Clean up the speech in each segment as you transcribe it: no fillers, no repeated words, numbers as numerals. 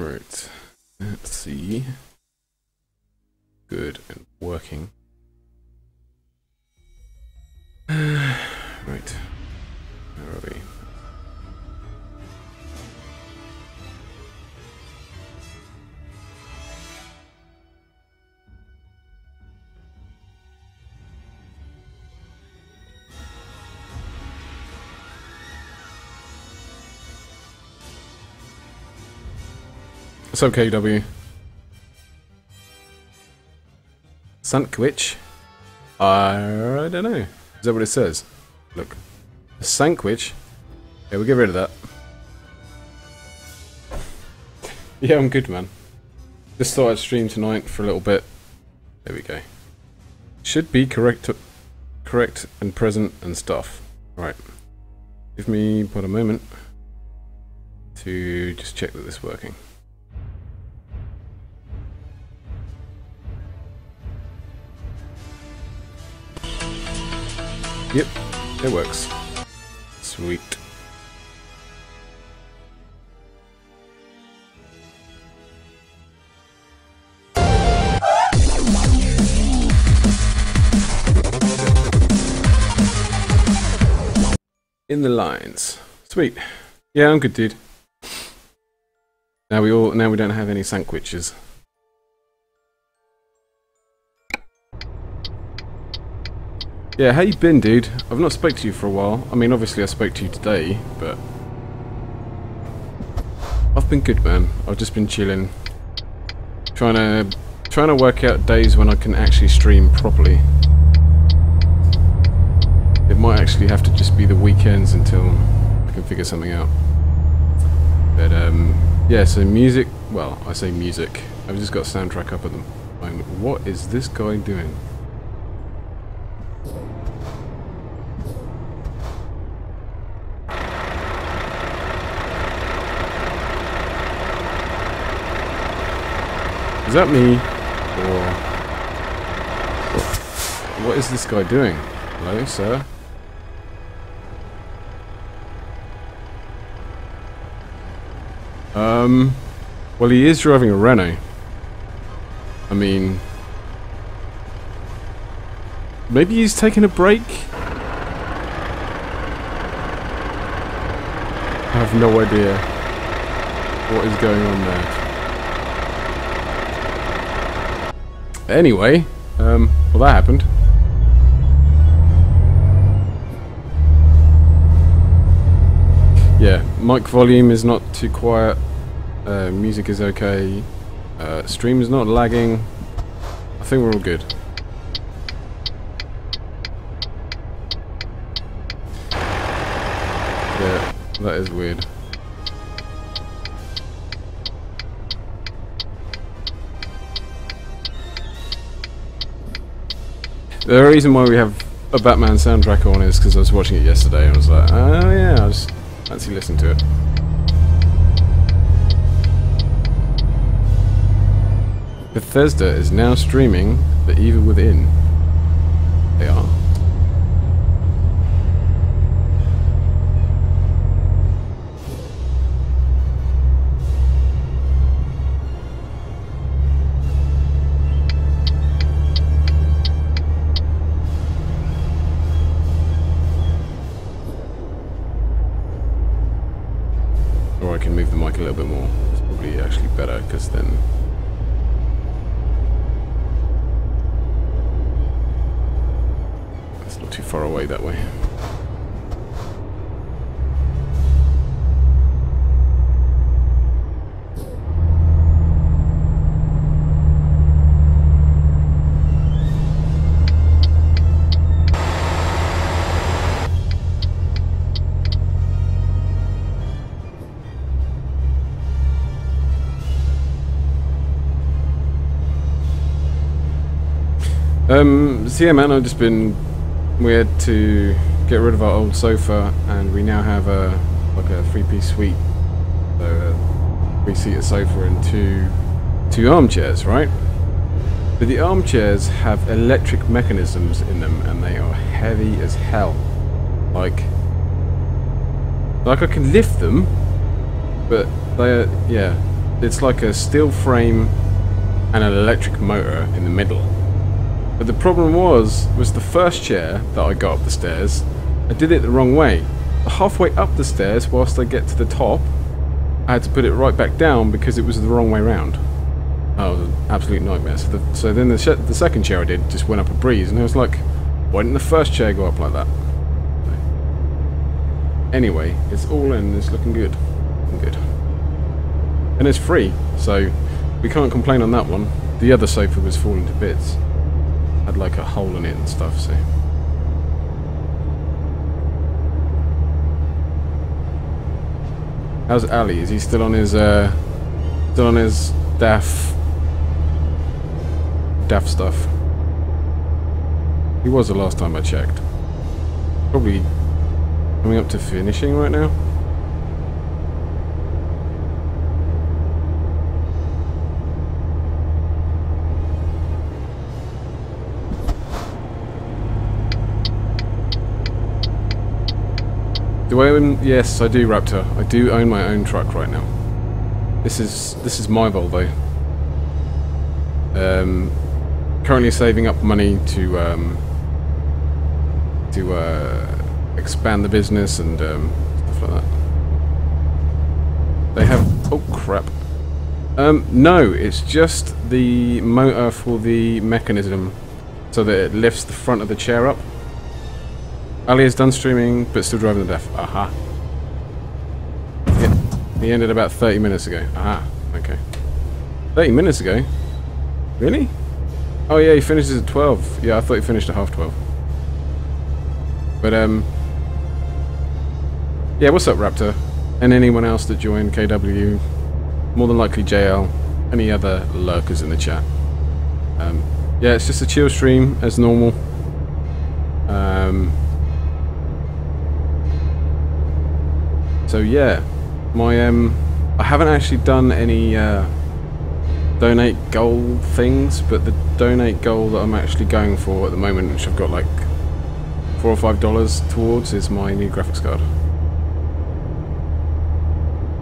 Right. Let's see. Good and working. Right. Where are we? What's up, KW? Sandwich? I don't know. Is that what it says? Look. A sandwich? Yeah, we'll get rid of that. Yeah, I'm good, man. Just thought I'd stream tonight for a little bit. There we go. Should be correct and present and stuff. Right. Give me but a moment to just check that this is working. Yep, it works. Sweet. In the lines. Sweet. Yeah, I'm good, dude. Now we don't have any sandwiches. Yeah, how you been, dude? I've not spoke to you for a while. I mean, obviously I spoke to you today, but I've been good, man. I've just been chilling, trying to work out days when I can actually stream properly. It might actually have to just be the weekends until I can figure something out. But yeah. So music. Well, I say music. I've just got a soundtrack up at the moment. What is this guy doing? Is that me? Or what is this guy doing? Hello, sir? Well, he is driving a Renault. I mean, maybe he's taking a break? I have no idea what is going on there. Anyway, well, that happened. Yeah, mic volume is not too quiet. Music is okay. Stream is not lagging. I think we're all good. Yeah, that is weird. The reason why we have a Batman soundtrack on is because I was watching it yesterday and I was like, oh yeah, I just fancy listening to it. Bethesda is now streaming The Evil Within. They are. Or I can move the mic a little bit more. It's probably actually better because then it's not too far away that way. So yeah, man, I've just been weird to get rid of our old sofa, and we now have a like a three-piece suite, so a three-seater sofa and two armchairs, right? But the armchairs have electric mechanisms in them, and they are heavy as hell. Like I can lift them, but they're, yeah, it's like a steel frame and an electric motor in the middle. But the problem was the first chair that I got up the stairs, I did it the wrong way. Halfway up the stairs, whilst I get to the top, I had to put it right back down because it was the wrong way round. Oh, it was an absolute nightmare. So then the second chair I did just went up a breeze, and I was like, why didn't the first chair go up like that? Anyway, it's all in, it's looking good. Good. And it's free, so we can't complain on that one. The other sofa was falling to bits. Had like a hole in it and stuff, so... How's Ali? Is he still on his daft stuff? He was the last time I checked. Probably coming up to finishing right now. Do I own? Yes, I do, Raptor. I do own my own truck right now. This is my Volvo. Currently saving up money to expand the business and stuff like that. They have... Oh crap. No, it's just the motor for the mechanism, so that it lifts the front of the chair up. Ali is done streaming, but still driving the DEF. Aha. He ended about 30 minutes ago. Aha. Okay. 30 minutes ago? Really? Oh yeah, he finishes at 12. Yeah, I thought he finished at 12:30. But, yeah, what's up, Raptor? And anyone else that joined KW? More than likely JL. Any other lurkers in the chat? Yeah, it's just a chill stream, as normal. So yeah, my I haven't actually done any donate goal things, but the donate goal that I'm actually going for at the moment, which I've got like $4 or $5 towards, is my new graphics card.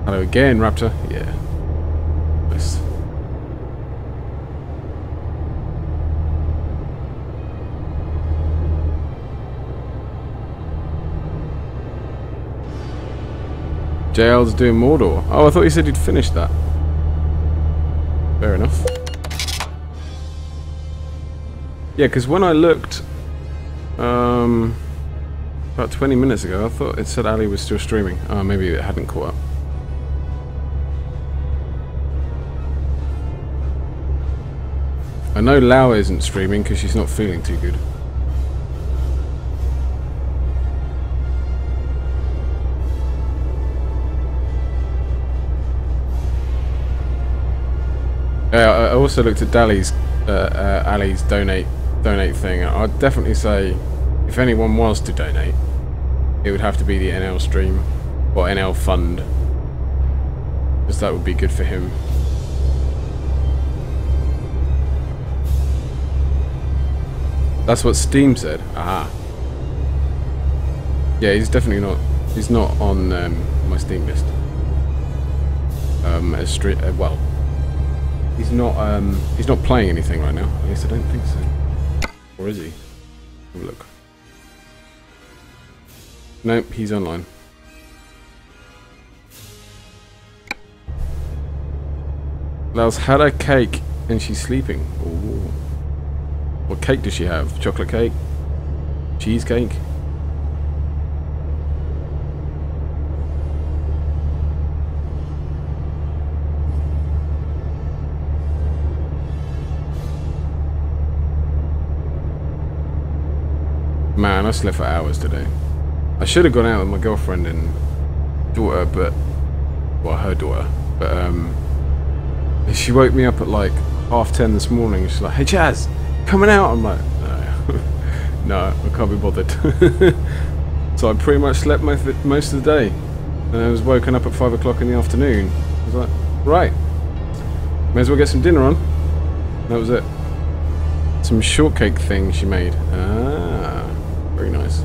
Hello again, Raptor. Yeah. Nice. JL's doing Mordor. Oh, I thought you said you'd finished that. Fair enough. Yeah, because when I looked about 20 minutes ago, I thought it said Ali was still streaming. Oh, maybe it hadn't caught up. I know Lau isn't streaming because she's not feeling too good. I also looked at Ali's donate thing. I'd definitely say if anyone was to donate, it would have to be the NL stream or NL fund, because that would be good for him. That's what Steam said. Aha. Yeah, he's definitely not. He's not on my Steam list. Well. He's not playing anything right now. At least I don't think so. Or is he? Have a look. Nope, he's online. Laus had a cake and she's sleeping. Ooh. What cake does she have? Chocolate cake? Cheesecake? Man, I slept for hours today. I should have gone out with my girlfriend and daughter, but... Well, her daughter. But, she woke me up at like 10:30 this morning. She's like, hey Chaz, coming out? I'm like, no. No, I can't be bothered. So I pretty much slept most of the day. And I was woken up at 5 o'clock in the afternoon. I was like, right. May as well get some dinner on. That was it. Some shortcake thing she made. Ah, very nice.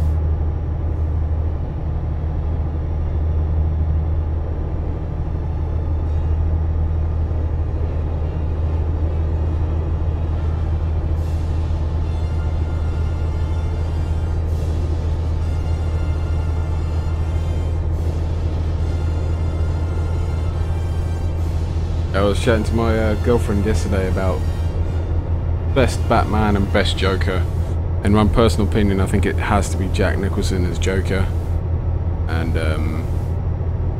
I was chatting to my girlfriend yesterday about best Batman and best Joker. In my personal opinion, I think it has to be Jack Nicholson as Joker and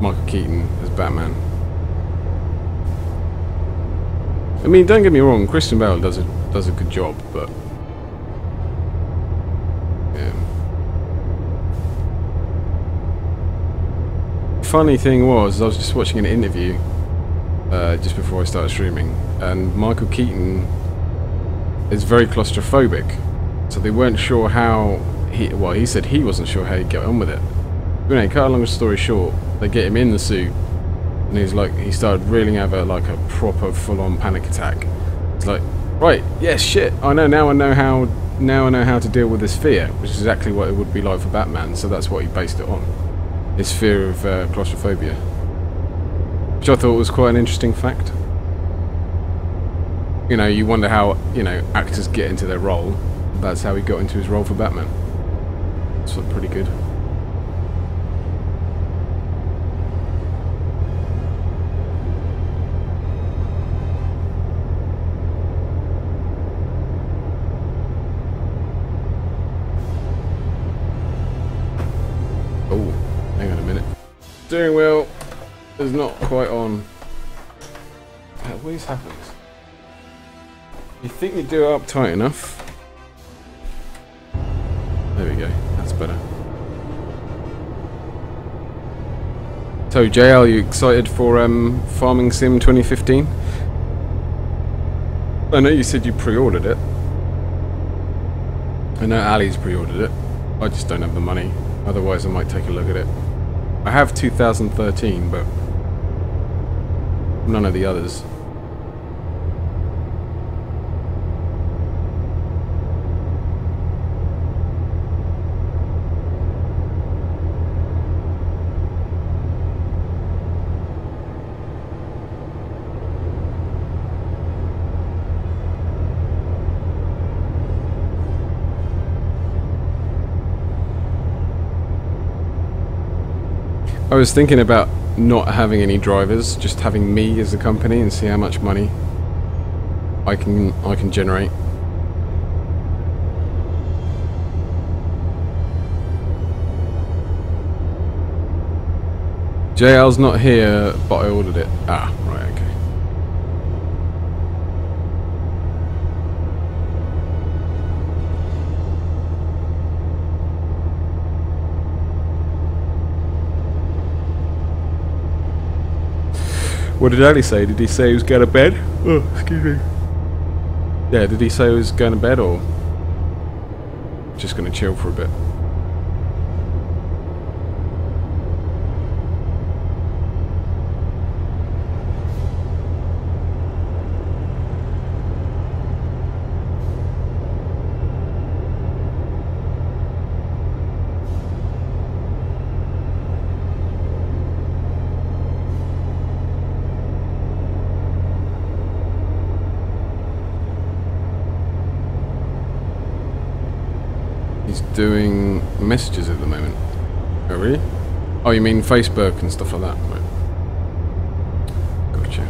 Michael Keaton as Batman. I mean, don't get me wrong, Christian Bale does a good job, but yeah. Funny thing was, I was just watching an interview just before I started streaming, and Michael Keaton is very claustrophobic, so they weren't sure how he said he wasn't sure how he'd get on with it. But anyway, cut a long story short, they get him in the suit, and he started really have a proper full-on panic attack. It's like, right, yeah, shit, I know how to deal with this fear, which is exactly what it would be like for Batman. So that's what he based it on, his fear of claustrophobia, which I thought was quite an interesting fact. You know, you wonder how actors get into their role. That's how he got into his role for Batman. It's pretty good. Oh, hang on a minute. Steering wheel is not quite on. That always happens. You think you do it up tight enough. There we go, that's better. So JL, are you excited for Farming Sim 2015? I know you said you pre-ordered it. I know Ali's pre-ordered it. I just don't have the money. Otherwise I might take a look at it. I have 2013, but none of the others. I was thinking about not having any drivers, just having me as a company, and see how much money I can generate. JL's not here, but I ordered it. Ah, right, okay. What did Ali say? Did he say he was going to bed? Oh, excuse me. Yeah, did he say he was going to bed, or just going to chill for a bit? He's doing messages at the moment. Oh, really? Oh, you mean Facebook and stuff like that? Right. Gotcha.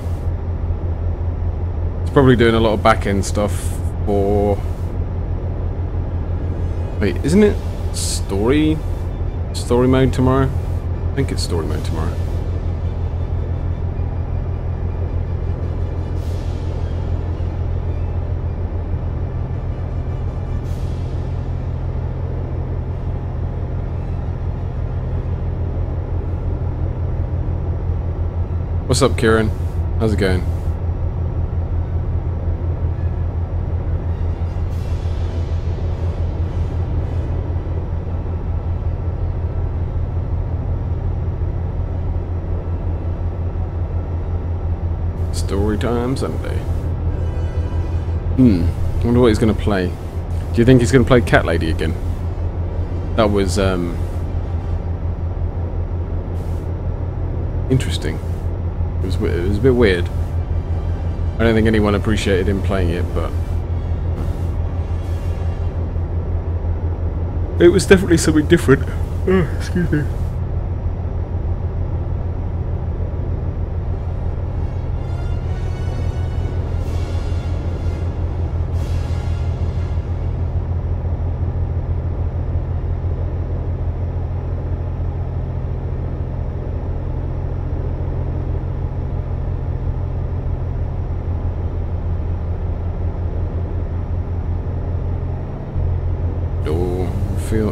He's probably doing a lot of back-end stuff for... Wait, isn't it story mode tomorrow? I think it's story mode tomorrow. What's up, Kieran? How's it going? Story time Sunday. I wonder what he's going to play. Do you think he's going to play Cat Lady again? That was interesting. It was a bit weird. I don't think anyone appreciated him playing it, but it was definitely something different. Oh, excuse me.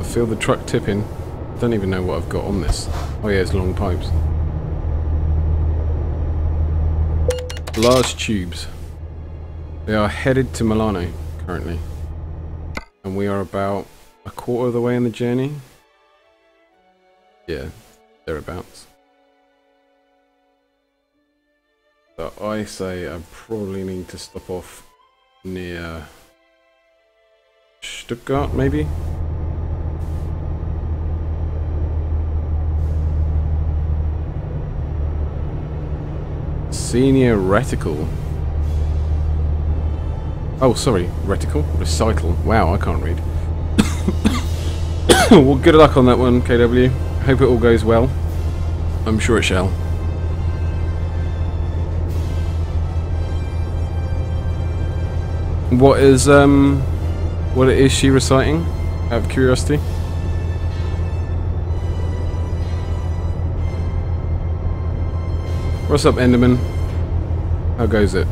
feel the truck tipping. Don't even know what I've got on this. Oh yeah, it's long pipes. Large tubes. They are headed to Milano currently, and we are about a quarter of the way in the journey. Yeah, thereabouts. So I say I probably need to stop off near Stuttgart, maybe? Senior reticle. Oh, sorry, reticle? Recital. Wow, I can't read. Well, good luck on that one, KW. Hope it all goes well. I'm sure it shall. What is she reciting? Out of curiosity. What's up, Enderman? How goes it?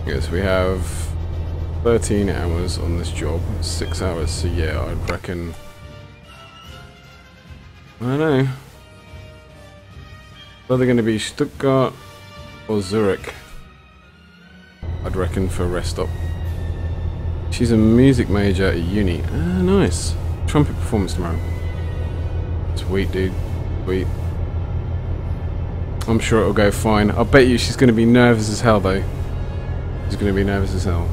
Yes, we have 13 hours on this job, 6 hours, so yeah, I'd reckon, I don't know, whether going to be Stuttgart or Zurich, I'd reckon, for a rest stop. She's a music major at uni. Ah, nice. Trumpet performance tomorrow. Sweet, dude. Sweet. I'm sure it'll go fine. I'll bet you she's going to be nervous as hell, though. She's going to be nervous as hell.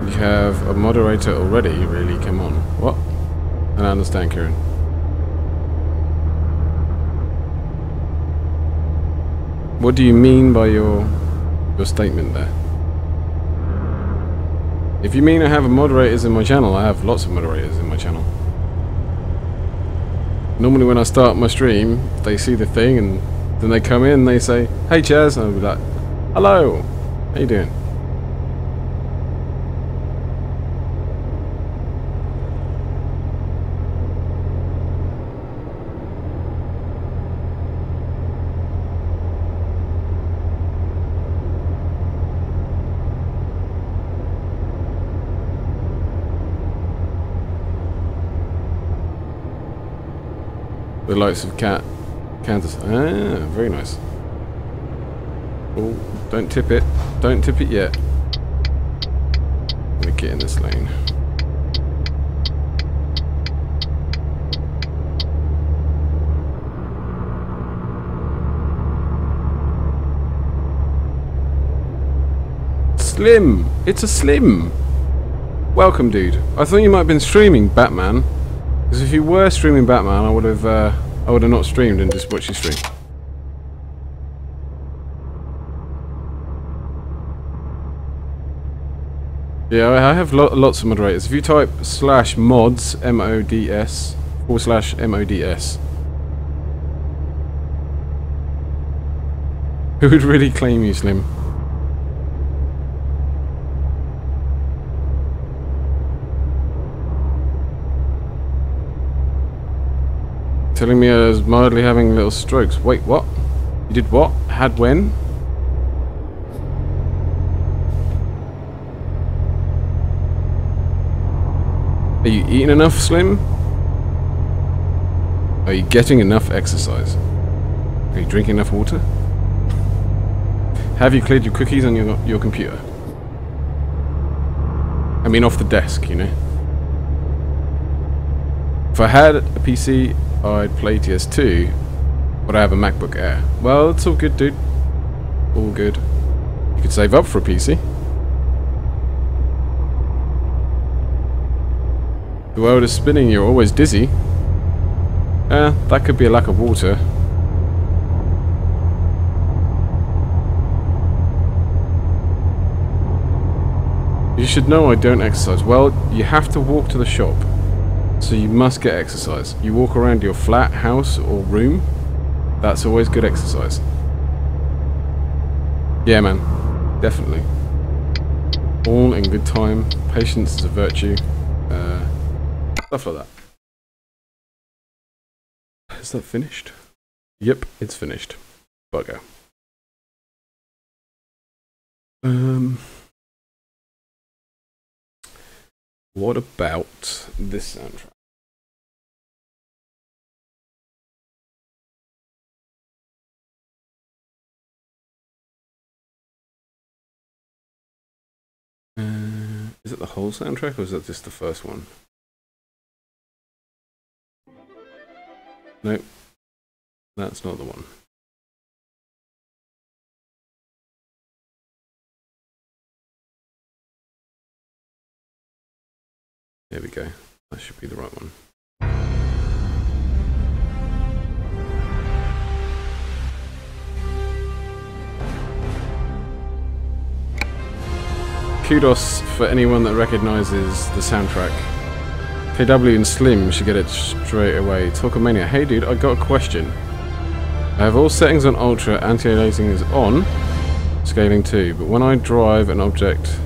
You have a moderator already, really? Come on. What? I don't understand, Kieran. What do you mean by your statement there? If you mean I have moderators in my channel, I have lots of moderators in my channel. Normally when I start my stream, they see the thing and then they come in and they say, "Hey Chaz," and I'll be like, "Hello, how you doing?" The likes of Kansas. Ah, very nice. Oh, don't tip it. Don't tip it yet. Let me get in this lane. Slim! It's a Slim! Welcome, dude. I thought you might have been streaming Batman. Because if you were streaming Batman, I would have not streamed and just watched you stream. Yeah, I have lots of moderators. If you type /mods, M-O-D-S, /mods, who would really claim you, Slim? Telling me I was mildly having little strokes. Wait, what? You did what? Had when? Are you eating enough, Slim? Are you getting enough exercise? Are you drinking enough water? Have you cleared your cookies on your computer? I mean, off the desk, you know. If I had a PC, I'd play ETS2, but I have a MacBook Air. Well, it's all good, dude. All good. You could save up for a PC. The world is spinning, you're always dizzy. That could be a lack of water. You should know I don't exercise. Well, you have to walk to the shop, so you must get exercise. You walk around your flat, house or room, that's always good exercise. Yeah, man, definitely. All in good time. Patience is a virtue. Stuff like that. Is that finished? Yep, it's finished. Bugger. What about this soundtrack? Is it the whole soundtrack or is that just the first one? Nope. That's not the one. There we go. That should be the right one. Kudos for anyone that recognises the soundtrack. KW and Slim should get it straight away. Talkomania, hey dude, I got a question. I have all settings on Ultra, anti-aliasing is on, scaling too, but when I drive an object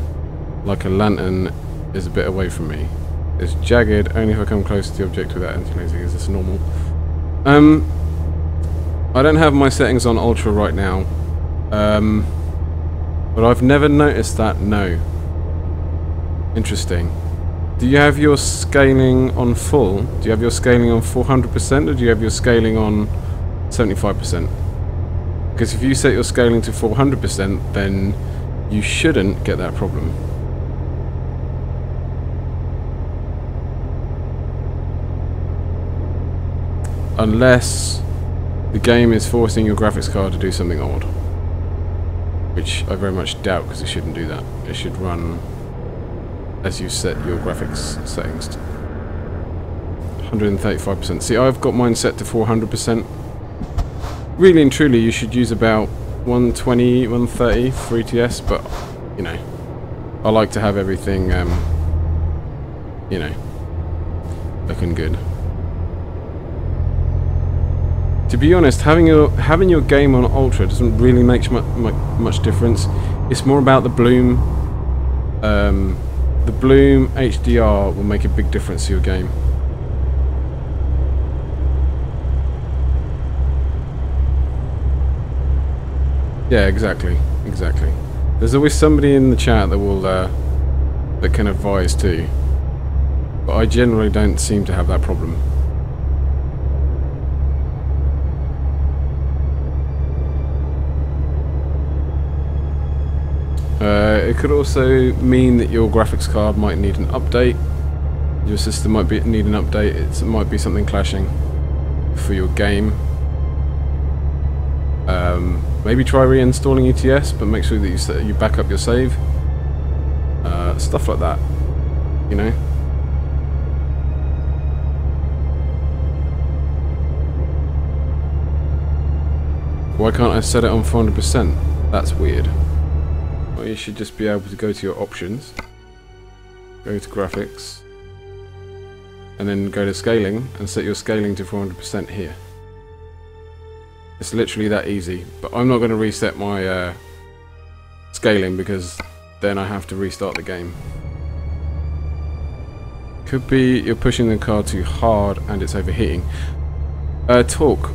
like a lantern is a bit away from me. It's jagged only if I come close to the object without anti-aliasing. Is this normal? I don't have my settings on Ultra right now, but I've never noticed that, no. Interesting. Do you have your scaling on full? Do you have your scaling on 400% or do you have your scaling on 75%? Because if you set your scaling to 400%, then you shouldn't get that problem. Unless the game is forcing your graphics card to do something odd. Which I very much doubt, because it shouldn't do that. It should run as you set your graphics settings to 135%. See, I've got mine set to 400%. Really and truly, you should use about 120, 130 for ETS, but, you know, I like to have everything, you know, looking good. To be honest, having your game on Ultra doesn't really make much difference. It's more about the bloom. The bloom HDR will make a big difference to your game. Yeah, exactly. There's always somebody in the chat that will that can advise too, but I generally don't seem to have that problem. It could also mean that your graphics card might need an update. Your system might need an update. It might be something clashing for your game. Maybe try reinstalling ETS, but make sure that you back up your save. Stuff like that, you know. Why can't I set it on 400%? That's weird. Well, you should just be able to go to your options, go to graphics, and then go to scaling and set your scaling to 400% here. It's literally that easy, but I'm not going to reset my scaling because then I have to restart the game. Could be you're pushing the card too hard and it's overheating. Talk,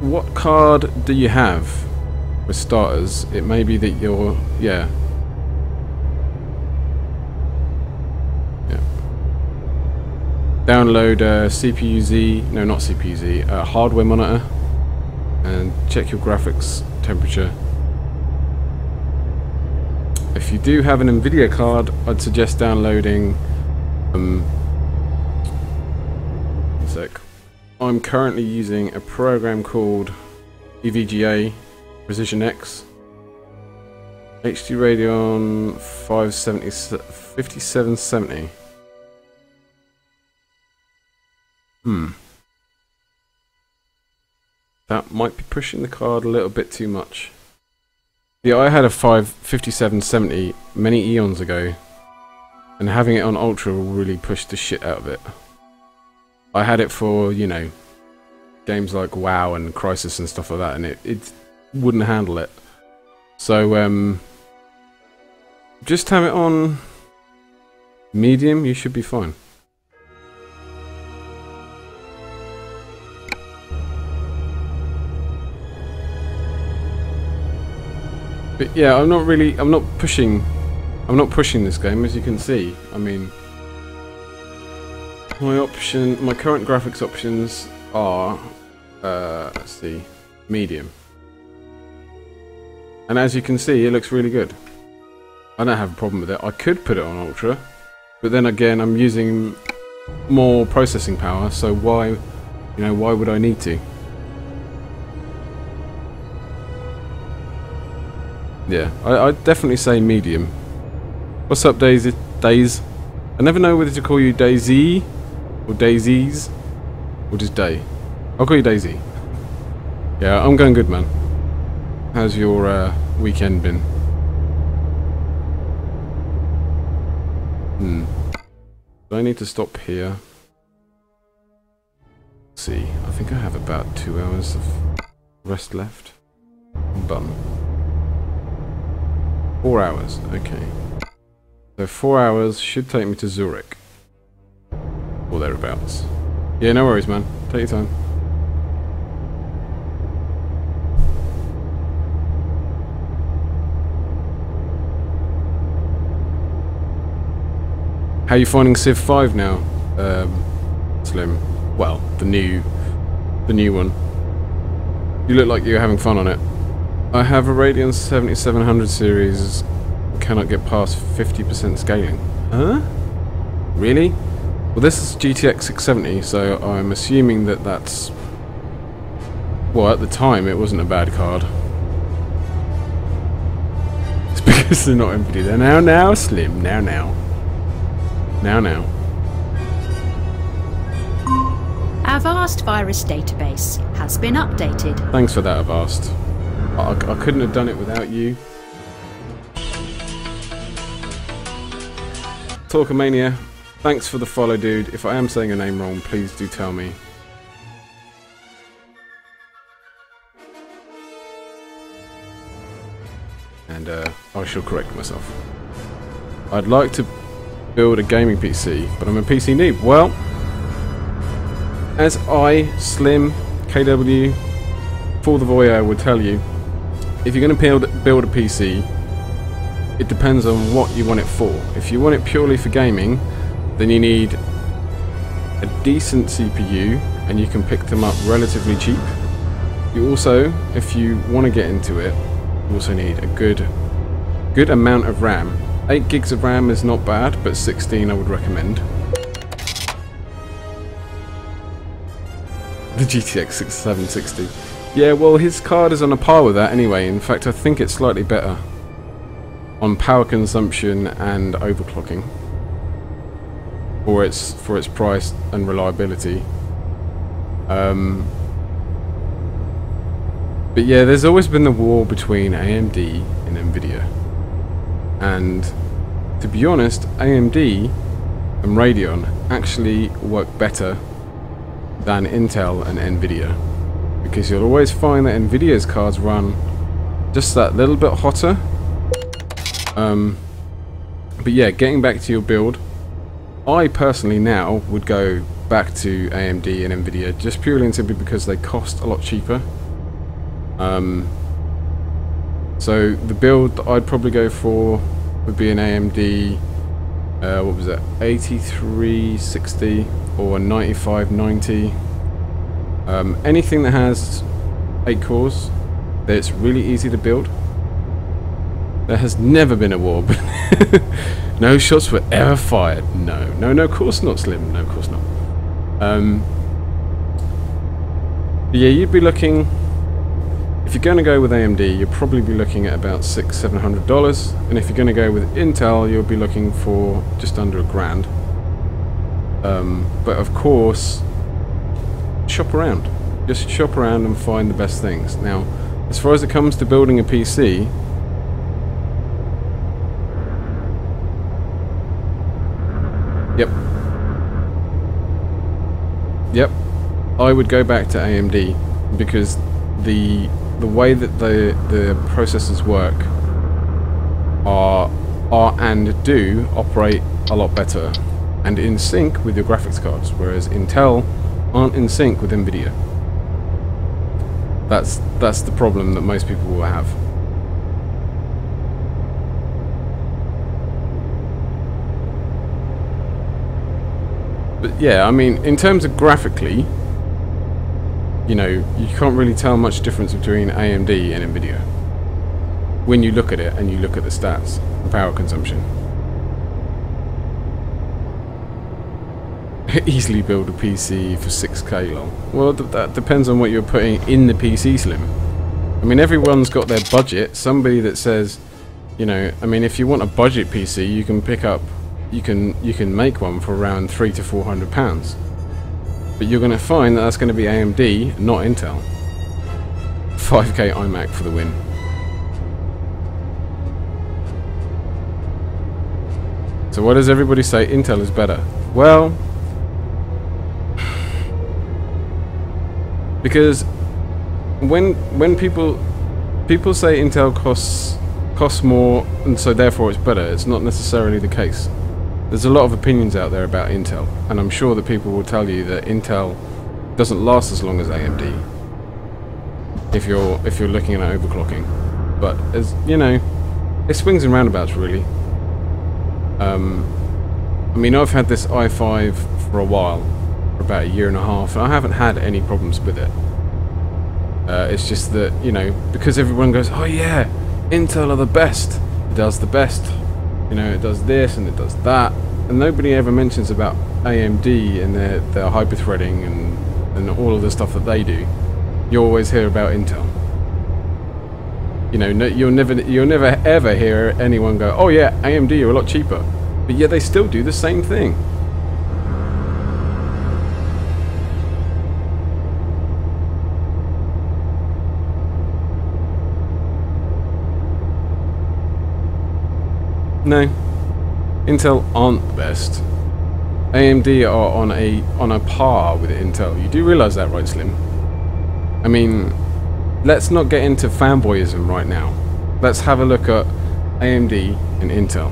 what card do you have? For starters, it may be that you're, yeah. Download CPU-Z, no not CPU-Z, hardware monitor, and check your graphics temperature. If you do have an NVIDIA card, I'd suggest downloading one sec. I'm currently using a program called EVGA Precision X HD Radeon 5770. That might be pushing the card a little bit too much. Yeah, I had a 5770 many eons ago, and having it on Ultra will really push the shit out of it. I had it for, you know, games like WoW and Crisis and stuff like that, and it wouldn't handle it. So, just have it on medium, you should be fine. But yeah, I'm not pushing this game, as you can see. I mean, my current graphics options are, let's see, medium. And as you can see, it looks really good. I don't have a problem with it. I could put it on Ultra, but then again, I'm using more processing power, so why would I need to? Yeah, I'd definitely say medium. What's up, Daisy? Days? I never know whether to call you Daisy, or Daisies, or just Day. I'll call you Daisy. Yeah, I'm going good, man. How's your weekend been? Do I need to stop here? Let's see, I think I have about 2 hours of rest left. I'm done. 4 hours, okay. So 4 hours should take me to Zurich. Or thereabouts. Yeah, no worries, man. Take your time. How are you finding Civ 5 now, Slim? Well, the new one. You look like you're having fun on it. I have a Radeon 7700 series, cannot get past 50% scaling. Huh? Really? Well, this is GTX 670, so I'm assuming that that's... Well, at the time, it wasn't a bad card. It's because they're not NVIDIA. Now, Slim, now. Avast virus database has been updated. Thanks for that, Avast. I couldn't have done it without you. Talkomania, thanks for the follow, dude. If I am saying your name wrong, please do tell me. And I shall correct myself. I'd like to build a gaming PC, but I'm a PC noob. Well, as I, Slim, KW, For the Voyeur would tell you, if you're going to build a PC, it depends on what you want it for. If you want it purely for gaming, then you need a decent CPU, and you can pick them up relatively cheap. You also, if you want to get into it, you also need a good amount of RAM. 8 gigs of RAM is not bad, but 16 I would recommend. The GTX 6760. Yeah, well, his card is on a par with that anyway. In fact, I think it's slightly better on power consumption and overclocking for its price and reliability. But yeah, there's always been the war between AMD and NVIDIA, and to be honest, AMD and Radeon actually work better than Intel and NVIDIA, because you'll always find that NVIDIA's cards run just that little bit hotter. But yeah, getting back to your build, I personally now would go back to AMD and NVIDIA just purely and simply because they cost a lot cheaper. So the build that I'd probably go for would be an AMD, what was that, 8360 or a 9590. Anything that has 8 cores, that it's really easy to build. There has never been a war. No shots were ever fired. No, no, no, of course not, Slim. No, of course not. Yeah, you'd be looking... If you're going to go with AMD, you'll probably be looking at about $600–700. And if you're going to go with Intel, you'll be looking for just under $1,000. But of course, shop around. Just shop around and find the best things. Now, as far as it comes to building a PC... Yep, I would go back to AMD because the way that the processors work are and do operate a lot better and in sync with your graphics cards, whereas Intel aren't in sync with NVIDIA. That's the problem that most people will have. But yeah, I mean, in terms of graphically, you know, you can't really tell much difference between AMD and NVIDIA when you look at it and you look at the stats, the power consumption. Easily build a PC for 6K lol. Well, that depends on what you're putting in the PC, Slim. I mean, everyone's got their budget. Somebody that says, you know, I mean, if you want a budget PC, you can pick up... You can make one for around £300 to £400, but you're going to find that that's going to be AMD, not Intel. 5K iMac for the win. So what does everybody say? Intel is better. Well, because when people say Intel costs more and so therefore it's better, it's not necessarily the case. There's a lot of opinions out there about Intel, and I'm sure that people will tell you that Intel doesn't last as long as AMD if you're looking at overclocking. But as you know, it swings and roundabouts really. I mean, I've had this i5 for a while, for about 1.5 years, and I haven't had any problems with it. It's just that, you know, because everyone goes, oh yeah, Intel are the best, it does the best. You know, it does this and it does that, and nobody ever mentions about AMD and their hyper-threading and all of the stuff that they do. You always hear about Intel. You know, you'll never ever hear anyone go, "Oh yeah, AMD are a lot cheaper," but yet they still do the same thing. No, Intel aren't the best. AMD are on a par with Intel. You do realise that, right, Slim? I mean, let's not get into fanboyism right now. Let's have a look at AMD and Intel.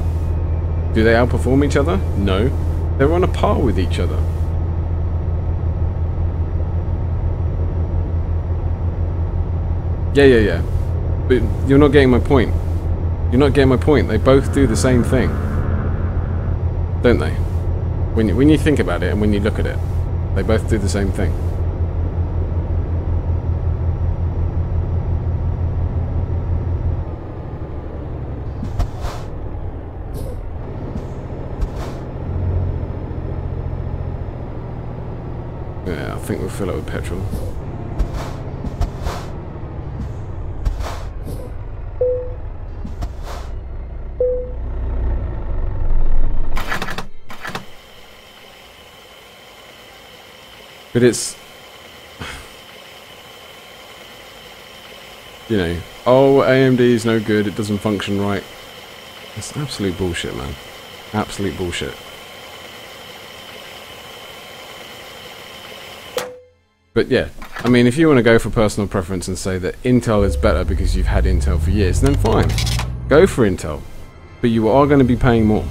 Do they outperform each other? No, they're on a par with each other. Yeah. But you're not getting my point. You're not getting my point. They both do the same thing, don't they? When you think about it and when you look at it, they both do the same thing. Yeah, I think we'll fill it with petrol. But it's, you know, oh, AMD is no good, it doesn't function right. It's absolute bullshit, man. Absolute bullshit. But yeah, I mean, if you want to go for personal preference and say that Intel is better because you've had Intel for years, then fine. Go for Intel. But you are going to be paying more.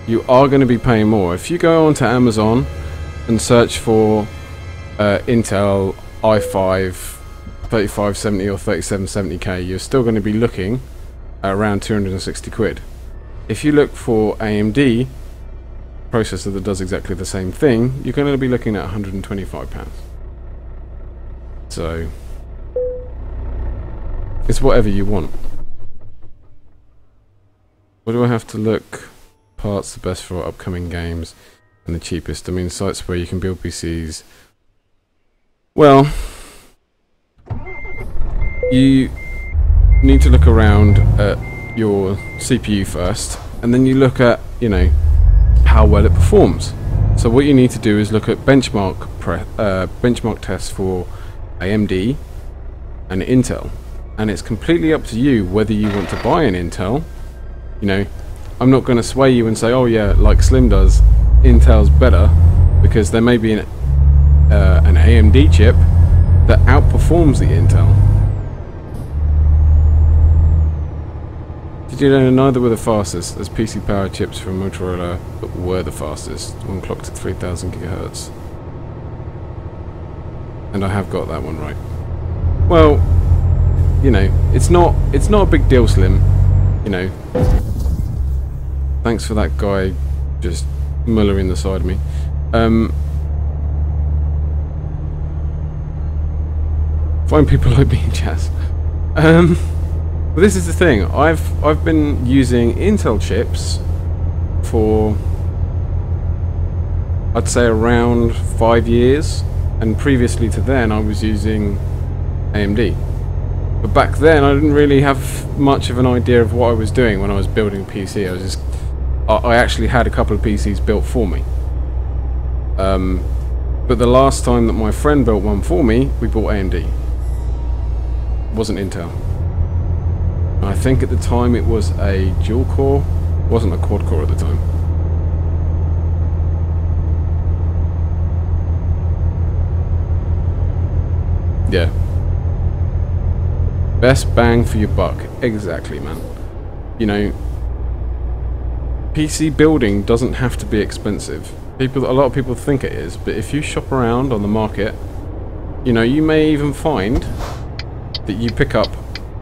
You are going to be paying more. If you go onto Amazon and search for Intel i5 3570 or 3770K, you're still going to be looking at around 260 quid. If you look for AMD processor that does exactly the same thing, you're going to be looking at £125. So it's whatever you want. What do I have to look? Parts the best for upcoming games and the cheapest. I mean, sites where you can build PCs. Well, you need to look around at your CPU first, and then you look at, you know, how well it performs. So what you need to do is look at benchmark tests for AMD and Intel, and it's completely up to you whether you want to buy an Intel. You know, I'm not going to sway you and say, oh yeah, like Slim does, Intel's better, because there may be an AMD chip that outperforms the Intel. Did you know neither were the fastest, as PC power chips from Motorola but were the fastest, one clocked at 3000 GHz. And I have got that one right. Well, you know, it's not a big deal, Slim. You know, thanks for that guy just mullering the side of me. Find people like me in Jazz. But this is the thing. I've been using Intel chips for, I'd say, around 5 years, and previously to then I was using AMD. But back then I didn't really have much of an idea of what I was doing when I was building a PC. I actually had a couple of PCs built for me. But the last time that my friend built one for me, we bought AMD. It wasn't Intel. And I think at the time it was a dual core. It wasn't a quad core at the time. Yeah. Best bang for your buck. Exactly, man. You know, PC building doesn't have to be expensive. A lot of people think it is, but if you shop around on the market, you know, you may even find that you pick up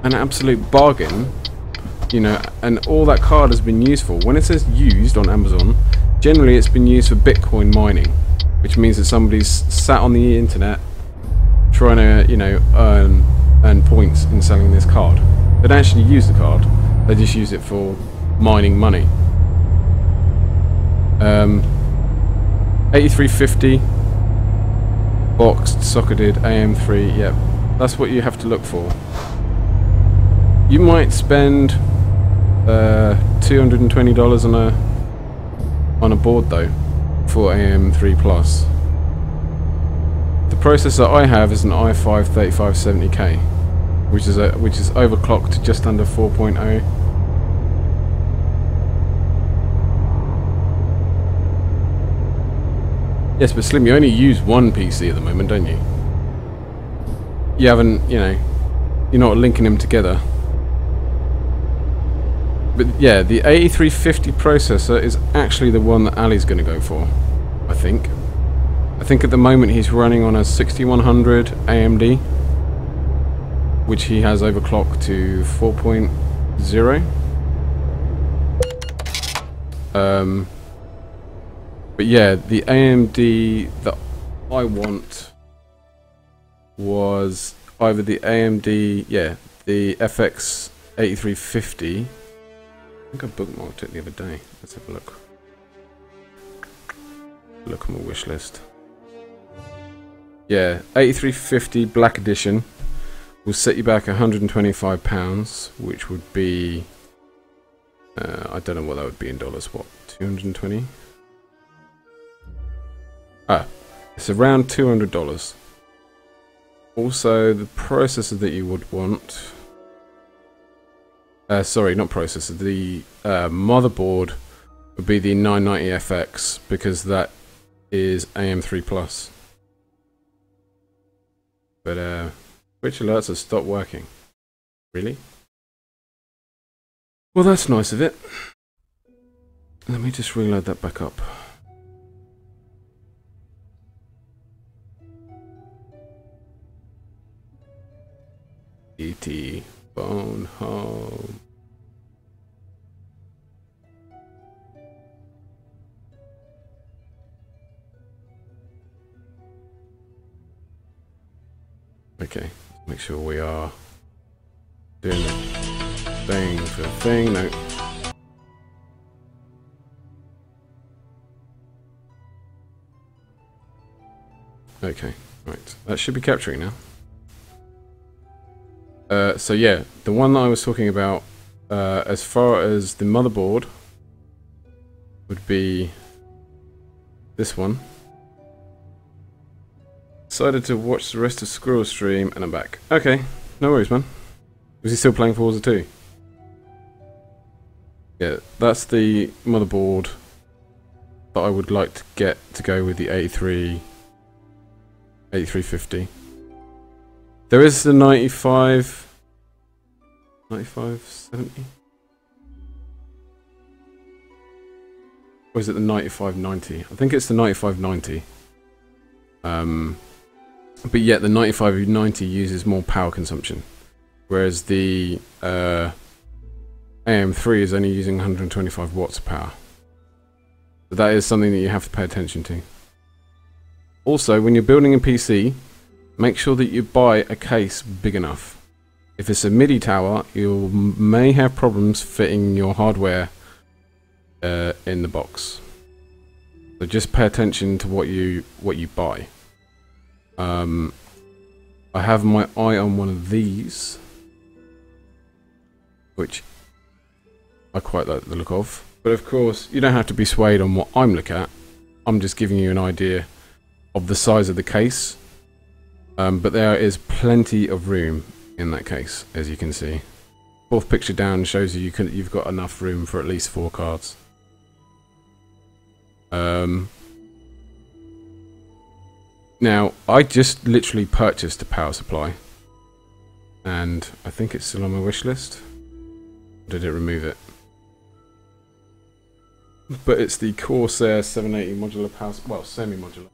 an absolute bargain, you know, and all that card has been used for. When it says used on Amazon, generally it's been used for Bitcoin mining, which means that somebody's sat on the internet trying to, you know, earn points in selling this card. They don't actually use the card, they just use it for mining money. 8350 boxed socketed AM3, yep, that's what you have to look for. You might spend $220 on a board though for AM3 Plus. The processor I have is an i5 3570K, which is overclocked to just under 4.0. Yes, but Slim, you only use one PC at the moment, don't you? You haven't, you know, you're not linking them together. But yeah, the 8350 processor is actually the one that Ali's going to go for, I think. I think at the moment he's running on a 6100 AMD, which he has overclocked to 4.0. But yeah, the AMD that I want was either the AMD, yeah, the FX 8350. I think I bookmarked it the other day. Let's have a look. Look on my wish list. Yeah, 8350 Black Edition will set you back £125, which would be, I don't know what that would be in dollars. What, 220? Ah, it's around $200. Also, the processor that you would want, sorry, not processor, the motherboard would be the 990FX, because that is AM3 Plus. But Twitch alerts have stopped working. Really? Well, that's nice of it. Let me just reload that back up. ET phone home. Okay, make sure we are doing the thing for the thing. No. Okay, right. That should be capturing now. So yeah, the one that I was talking about, as far as the motherboard, would be this one. Decided to watch the rest of Squirrel's stream, and I'm back. Okay, no worries, man. Was he still playing Forza 2? Yeah, that's the motherboard that I would like to get to go with the 8350. There is the 9570? Or is it the 9590? I think it's the 9590. But yet the 9590 uses more power consumption, whereas the AM3 is only using 125 watts of power. So that is something that you have to pay attention to. Also, when you're building a PC, make sure that you buy a case big enough. If it's a MIDI tower, you may have problems fitting your hardware in the box. So just pay attention to what you buy. I have my eye on one of these, which I quite like the look of. But of course, you don't have to be swayed on what I'm looking at. I'm just giving you an idea of the size of the case. But there is plenty of room in that case, as you can see. Fourth picture down shows you've got enough room for at least 4 cards. Now, I just literally purchased a power supply, and I think it's still on my wish list. Or did it remove it? But it's the Corsair 780 modular power, well, semi-modular.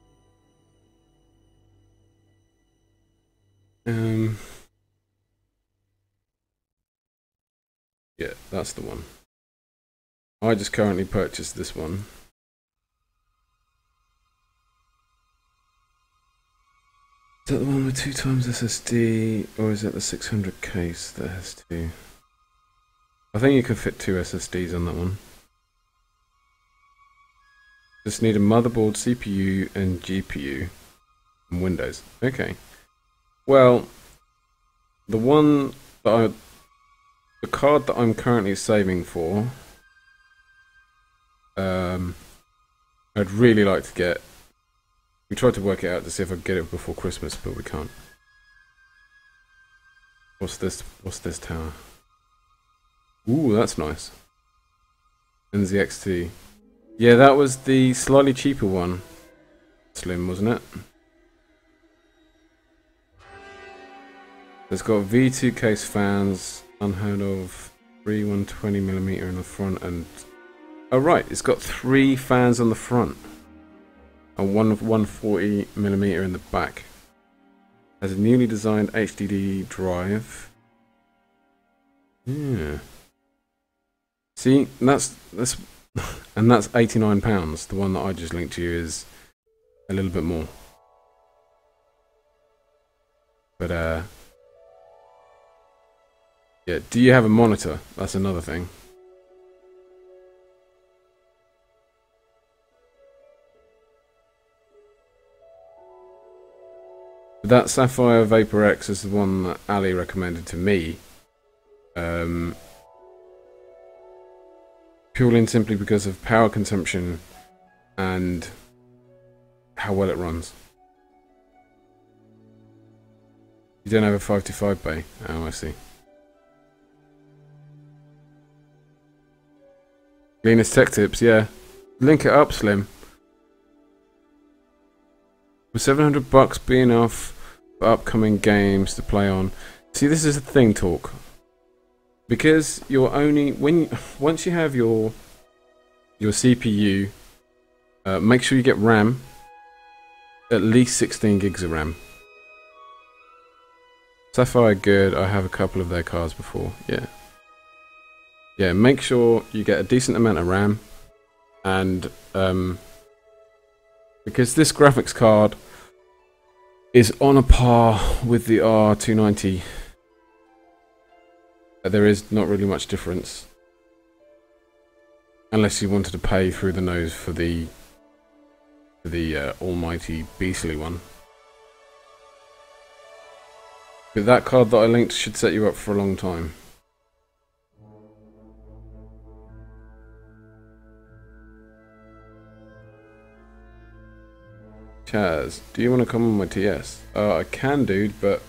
Yeah, that's the one. I just currently purchased this one. Is that the one with 2 times SSD, or is that the 600 case that has 2? I think you can fit 2 SSDs on that one. Just need a motherboard, CPU, and GPU, and Windows. Okay. Well, the card that I'm currently saving for, I'd really like to get. We tried to work it out to see if I could get it before Christmas, but we can't. What's this? What's this tower? Ooh, that's nice. NZXT. Yeah, that was the slightly cheaper one. Slim, wasn't it? It's got V2 case fans, unheard of, 3 120mm in the front, and oh right, it's got 3 fans on the front and 1 140mm in the back. Has a newly designed HDD drive. Yeah. See, that's and that's £89. The one that I just linked to you is a little bit more. But yeah, do you have a monitor? That's another thing. That Sapphire Vapor X is the one that Ali recommended to me. Purely and simply because of power consumption and how well it runs. You don't have a 525 bay? Oh, I see. Linus Tech Tips, yeah. Link it up, Slim. Would $700 be enough for upcoming games to play on? See, this is a thing, Talk. Because you're only once you have your CPU, make sure you get RAM. At least 16 gigs of RAM. Sapphire good. I have a couple of their cards before. Yeah. Yeah. Make sure you get a decent amount of RAM, and because this graphics card is on a par with the R290. There is not really much difference, unless you wanted to pay through the nose for the almighty beastly one. But that card that I linked should set you up for a long time. Chaz, do you want to come on my TS? I can, dude, but...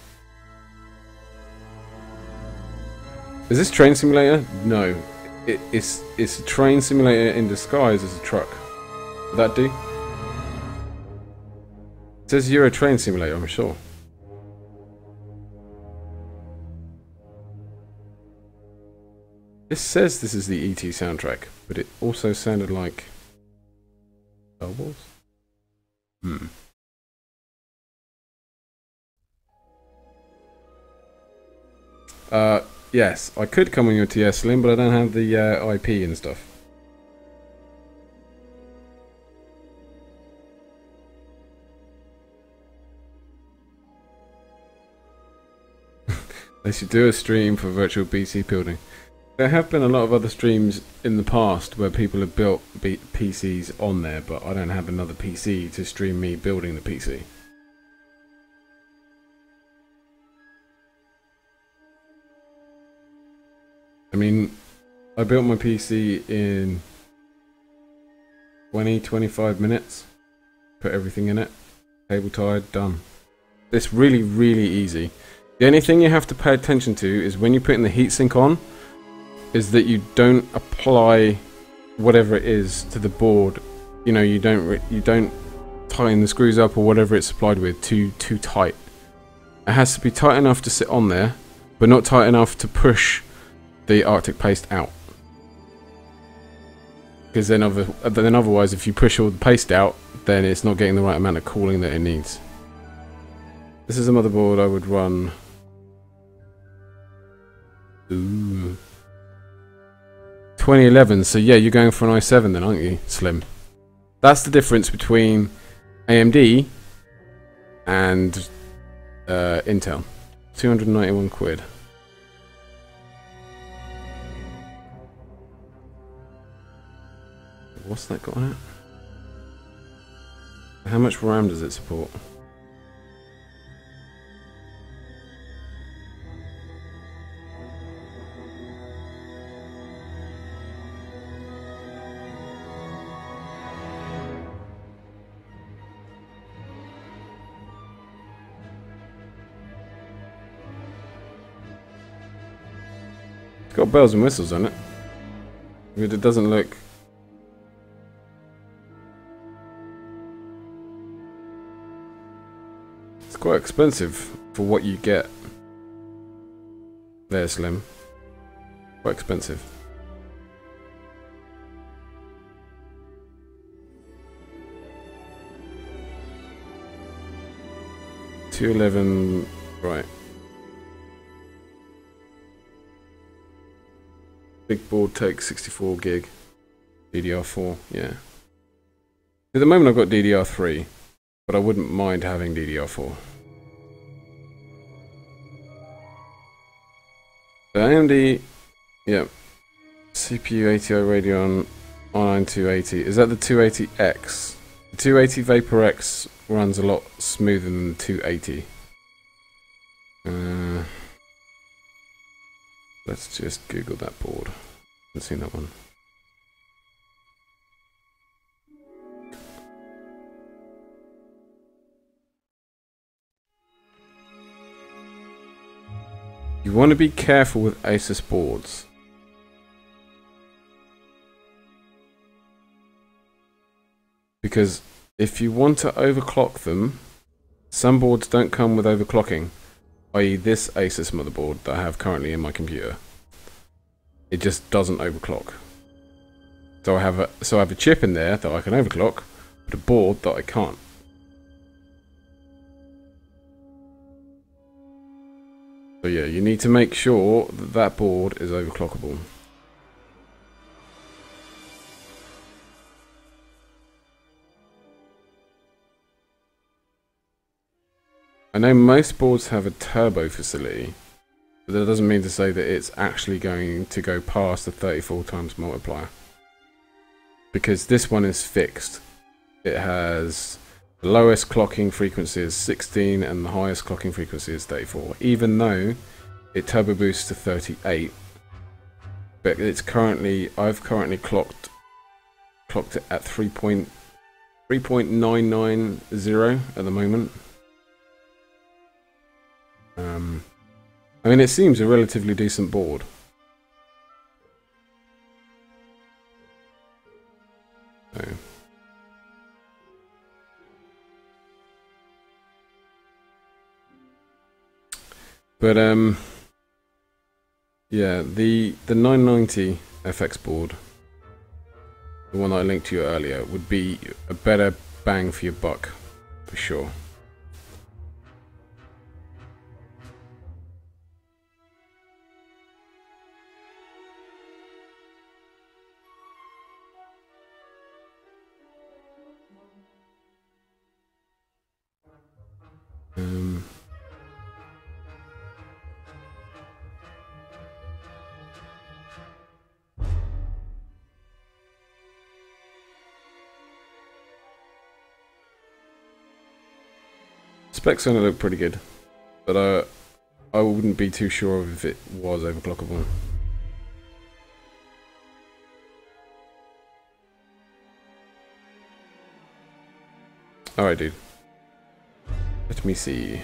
Is this train simulator? No. It's a train simulator in disguise as a truck. Would that do? It says Euro train simulator, I'm sure. This says this is the ET soundtrack, but it also sounded like Star Wars? Yes, I could come on your TS Slim, but I don't have the IP and stuff. They should do a stream for virtual PC building. There have been a lot of other streams in the past where people have built PCs on there, but I don't have another PC to stream me building the PC. I mean, I built my PC in 20-25 minutes, put everything in it, cable tied, done. It's really, really easy. The only thing you have to pay attention to is when you're putting the heatsink on, is that you don't apply whatever it is to the board. You know, you don't tighten the screws up or whatever it's supplied with too tight. It has to be tight enough to sit on there, but not tight enough to push the Arctic paste out. Because then otherwise, if you push all the paste out, then it's not getting the right amount of cooling that it needs. This is a motherboard I would run. Ooh. 2011, so yeah, you're going for an i7 then, aren't you, Slim? That's the difference between AMD and Intel. 291 quid. What's that got on it? How much RAM does it support? It's got bells and whistles on it. But it doesn't look... It's quite expensive for what you get. There, Slim. Quite expensive. $211, right. Big board takes 64 gig. DDR4, yeah. At the moment I've got DDR3, but I wouldn't mind having DDR4. The AMD, yeah. CPU ATI Radeon R9 280. Is that the 280X? The 280 Vapor X runs a lot smoother than the 280. Let's just Google that board. Haven't seen that one. You want to be careful with Asus boards. Because if you want to overclock them, some boards don't come with overclocking. I.e. this Asus motherboard that I have currently in my computer. It just doesn't overclock. So I have a chip in there that I can overclock, but a board that I can't. So yeah, you need to make sure that that board is overclockable. I know most boards have a turbo facility, but that doesn't mean to say that it's actually going to go past the 34 times multiplier. Because this one is fixed. It has The lowest clocking frequency is 16 and the highest clocking frequency is 34, even though it turbo boosts to 38. But it's I've currently clocked it at 3.990 at the moment. I mean, it seems a relatively decent board. So. But yeah, the 990 FX board, the one that I linked to you earlier, would be a better bang for your buck, for sure. Specs on it look pretty good, but I wouldn't be too sure if it was overclockable. Alright, dude. Let me see.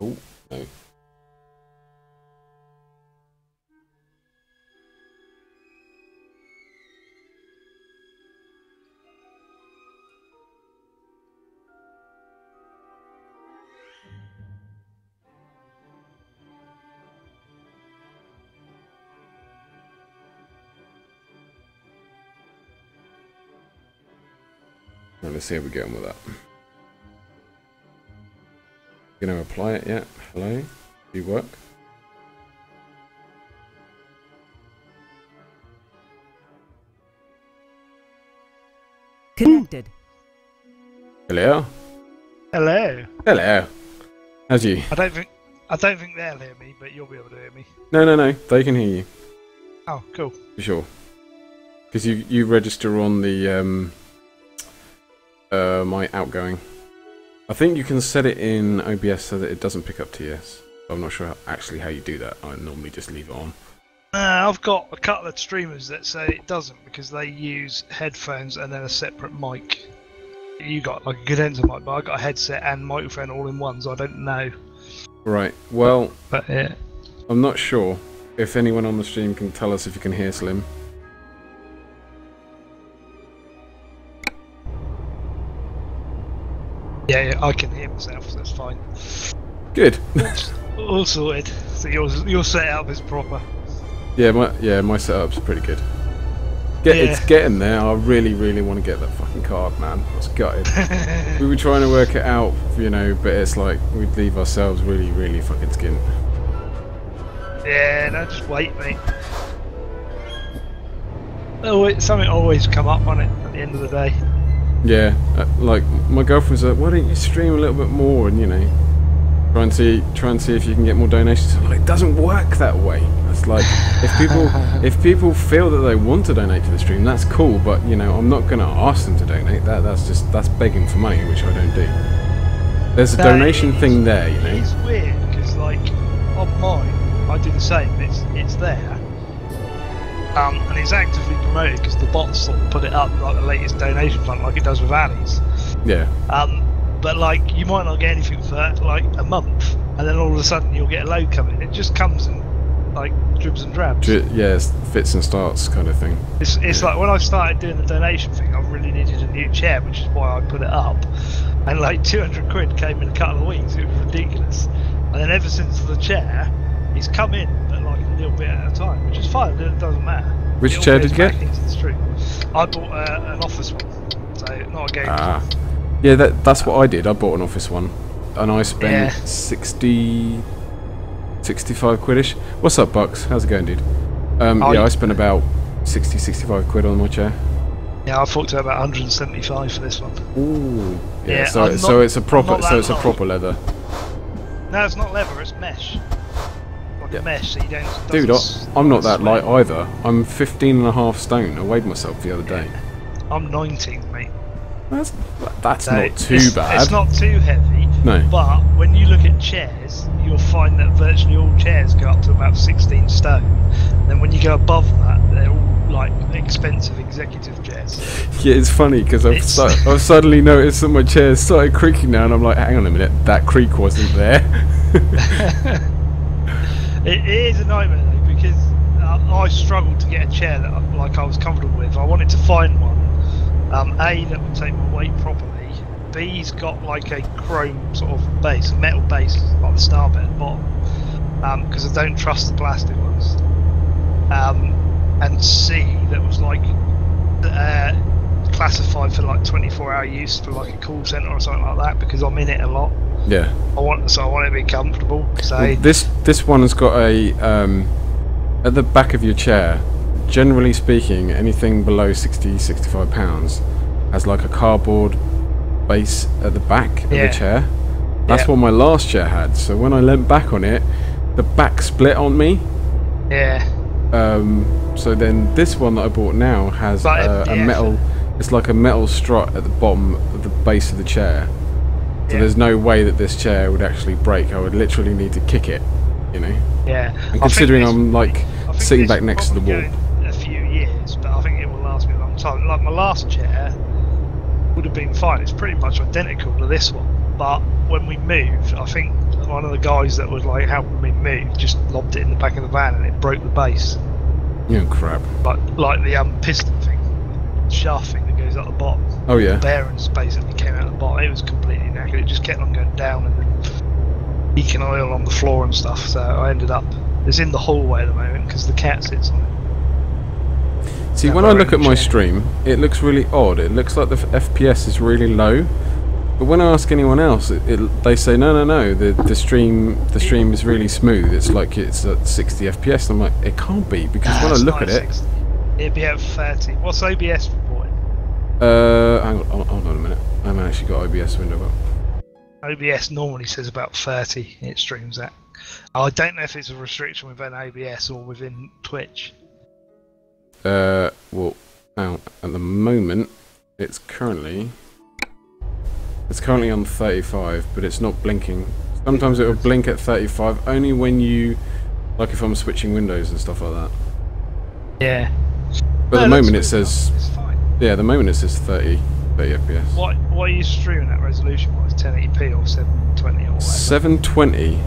Oh, no. Right, let's see how we get on with that. Gonna apply it yet? Hello? Do you work? Connected. Hello? Hello. Hello. How's you? I don't think they'll hear me, but you'll be able to hear me. No, they can hear you. Oh, cool. For sure. Because you register on the my outgoing. I think you can set it in OBS so that it doesn't pick up TS. I'm not sure actually how you do that. I normally just leave it on. I've got a couple of streamers that say it doesn't because they use headphones and then a separate mic. You got like a condenser mic, but I got a headset and microphone all in one, so I don't know. Right. Well, but yeah, I'm not sure if anyone on the stream can tell us if you can hear Slim. Yeah, I can hear myself, so that's fine. Good. All sorted. So your setup is proper. Yeah, my setup's pretty good. It's getting there. I really want to get that fucking card, man. I was gutted. We were trying to work it out, you know, but it's like we'd leave ourselves really fucking skint. Yeah, no, just wait, mate. Oh, something always come up on it at the end of the day. Yeah, like my girlfriend's like, why don't you stream a little bit more and, you know, try and see if you can get more donations. I'm like, it doesn't work that way. It's like if people feel that they want to donate to the stream, that's cool, but you know, I'm not gonna ask them to donate. That's begging for money, which I don't do. There's a donation thing there, you know. It's weird because like on mine, I do the same. It's there. And it's actively promoted because the bots sort of put it up like the latest donation fund, like it does with Ali's. Yeah. But like you might not get anything for like a month, and then all of a sudden you'll get a load coming. It just comes and like dribs and drabs. Yeah, it's fits and starts kind of thing. It's like when I started doing the donation thing, I really needed a new chair, which is why I put it up. And like 200 quid came in a couple of weeks. It was ridiculous. And then ever since the chair, it's come in, but like a little bit at a time, which is fine. It doesn't matter. Which chair did you get? I bought an office one, so not a game. Yeah, that's what I did. I bought an office one, and I spent 65 quidish. What's up, Bucks? How's it going, dude? I spent about 65 quid on my chair. Yeah, I thought to about 175 for this one. Ooh. Yeah. So it's a proper proper leather. No, it's not leather. It's mesh. Like a mesh, so you don't. Dude, I'm not that light either. I'm 15.5 stone. I weighed myself the other day. I'm 19, mate. That's not too bad. It's not too heavy. No. But when you look at chairs, you'll find that virtually all chairs go up to about 16 stone. Then when you go above that, they're all like expensive executive chairs. Yeah, it's funny because I've suddenly noticed that my chair started creaking now, and I'm like, hang on a minute, that creak wasn't there. It is a nightmare though, because I struggled to get a chair that I was comfortable with. I wanted to find one, A, that would take my weight properly. B's got like a chrome sort of base, a metal base, like the starbit at the bottom, because I don't trust the plastic ones. And C, that was like classified for like 24-hour use for like a call centre or something like that, because I'm in it a lot. Yeah. I want it to be comfortable. So well, this one has got a at the back of your chair. Generally speaking, anything below 65 pounds has like a cardboard base at the back of the chair. That's what my last chair had. So when I leant back on it, the back split on me. Yeah. So then this one that I bought now has a metal. It's like a metal strut at the bottom of the base of the chair. So there's no way that this chair would actually break. I would literally need to kick it, you know. Yeah. And considering I'm like sitting back next to the wall. A few years, but I think it will last me a long time. Like my last chair would have been fine. It's pretty much identical to this one. But when we moved, I think one of the guys that was like helping me move just lobbed it in the back of the van and it broke the base. Yeah, crap. Like the piston thing, shaft thing that goes at the bottom. Oh yeah. The bearings basically came out the bottom. It was completely knackered. It just kept on going down and then leaking oil on the floor and stuff. So I ended up. It's in the hallway at the moment because the cat sits on it. See, when I look at my stream, it looks really odd. It looks like the FPS is really low. But when I ask anyone else, they say no. The stream is really smooth. It's like it's at 60 FPS. I'm like, it can't be because when I look at it, it'd be at 30. What's OBS reporting? Hang on, hold on a minute. I haven't actually got OBS window up. OBS normally says about 30. It streams at. I don't know if it's a restriction within OBS or within Twitch. Well, at the moment, it's currently on 35, but it's not blinking. Sometimes it will blink at 35, only when you, like if I'm switching windows and stuff like that. Yeah. But at the moment it says, it's fine. Yeah, at the moment it says 30 FPS. What are you streaming at resolution-wise? 1080p or 720 or whatever? 720.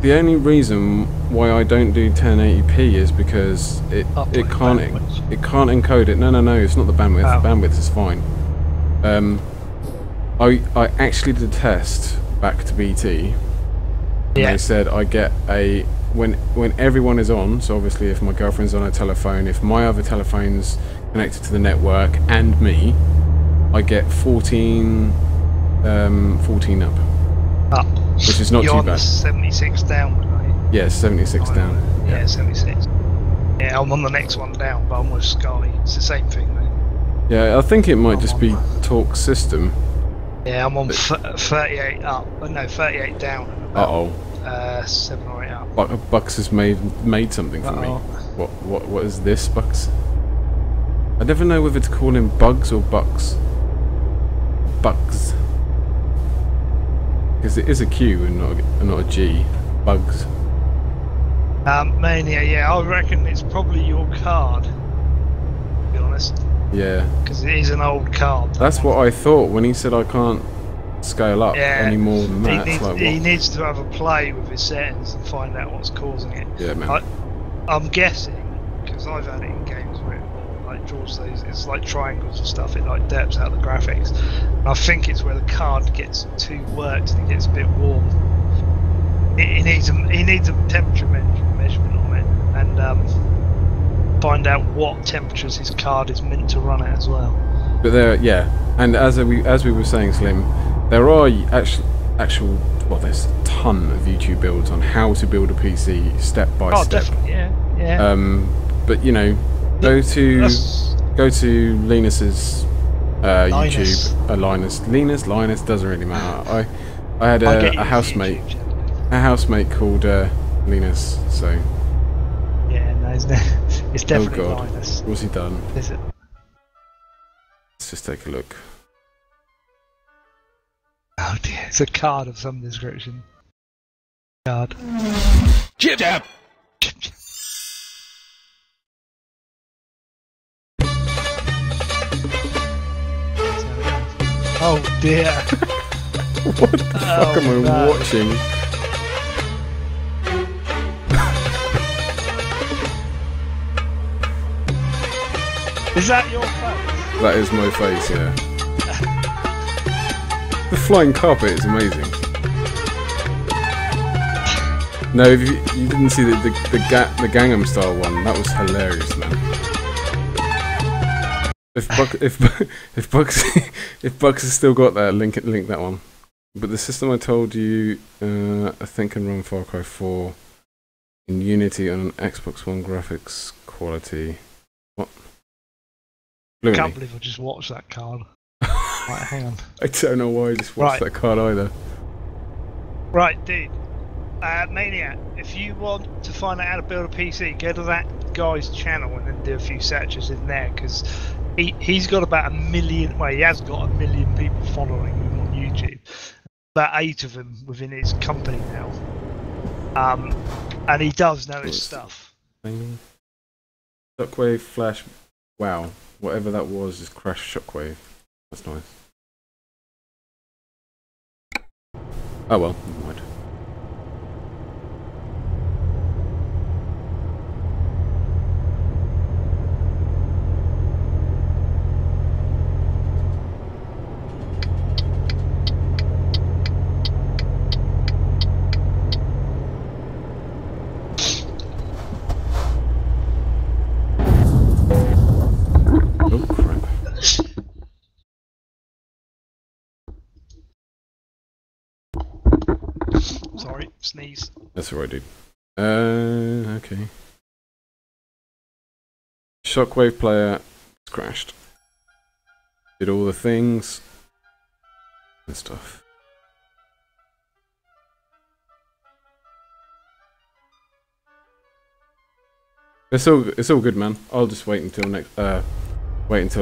The only reason why I don't do 1080p is because it can't encode it. No, it's not the bandwidth. The bandwidth is fine. I actually did a test back to BT. And they said I get a when everyone is on. So obviously, if my girlfriend's on a telephone, if my other telephone's connected to the network, and me, I get 14 up. Up. Which is not You're too bad. 76 down, are you? Yeah, 76 down. Yeah, 76. Yeah, I'm on the next one down, but I'm with Sky. It's the same thing, mate. Yeah, I think it might just be talk system. Yeah, I'm on 38 up. No, 38 down. Uh-oh. 7 or 8 up. Bucks has made something for me. What is this, Bucks? I never know whether to call him Bugs or Bucks. Bugs. Because it is a Q and not a G. Bugs. Mania, yeah, I reckon it's probably your card. To be honest. Yeah. Because it is an old card. That's what I thought when he said I can't scale up any more than that. He needs to have a play with his settings and find out what's causing it. Yeah, man. I'm guessing, because I've had it in games where it like draws those, it's like triangles and stuff, it like depths out the graphics. And I think it's where the card gets too worked and it gets a bit warm. He needs a temperature measurement on it, and find out what temperatures his card is meant to run at as well. But there, yeah, and as we were saying, Slim, there are actual well, there's a ton of YouTube builds on how to build a PC step by step. Oh, definitely, yeah. But you know, go to Linus's YouTube. Linus doesn't really matter. I had a housemate. A housemate called Linus, so... Yeah, no, it's definitely Linus. What's he done? Is it? Let's just take a look. Oh dear, it's a card of some description. Card. Jib jab! Oh dear! What the fuck am I watching? Is that your face? That is my face, yeah. The flying carpet is amazing. No, if you didn't see the Gangnam Style one, that was hilarious, man. If Bucks has still got that, link that one. But the system I told you, I think can run Far Cry 4 in Unity on an Xbox One graphics quality. What? I can't believe I just watched that card. Right, hang on. I don't know why I just watched that card either. Right, dude. Maniac, if you want to find out how to build a PC, go to that guy's channel and then do a few searches in there, because he's got about 1 million, well, he has got 1 million people following him on YouTube. About 8 of them within his company now. And he does know his stuff. Shockwave flash. Wow. Whatever that was just crashed Shockwave. That's nice. Oh well, never mind. Sorry, sneeze. That's alright, dude. Okay. Shockwave player crashed. Did all the things and stuff. It's all good, man. I'll just wait until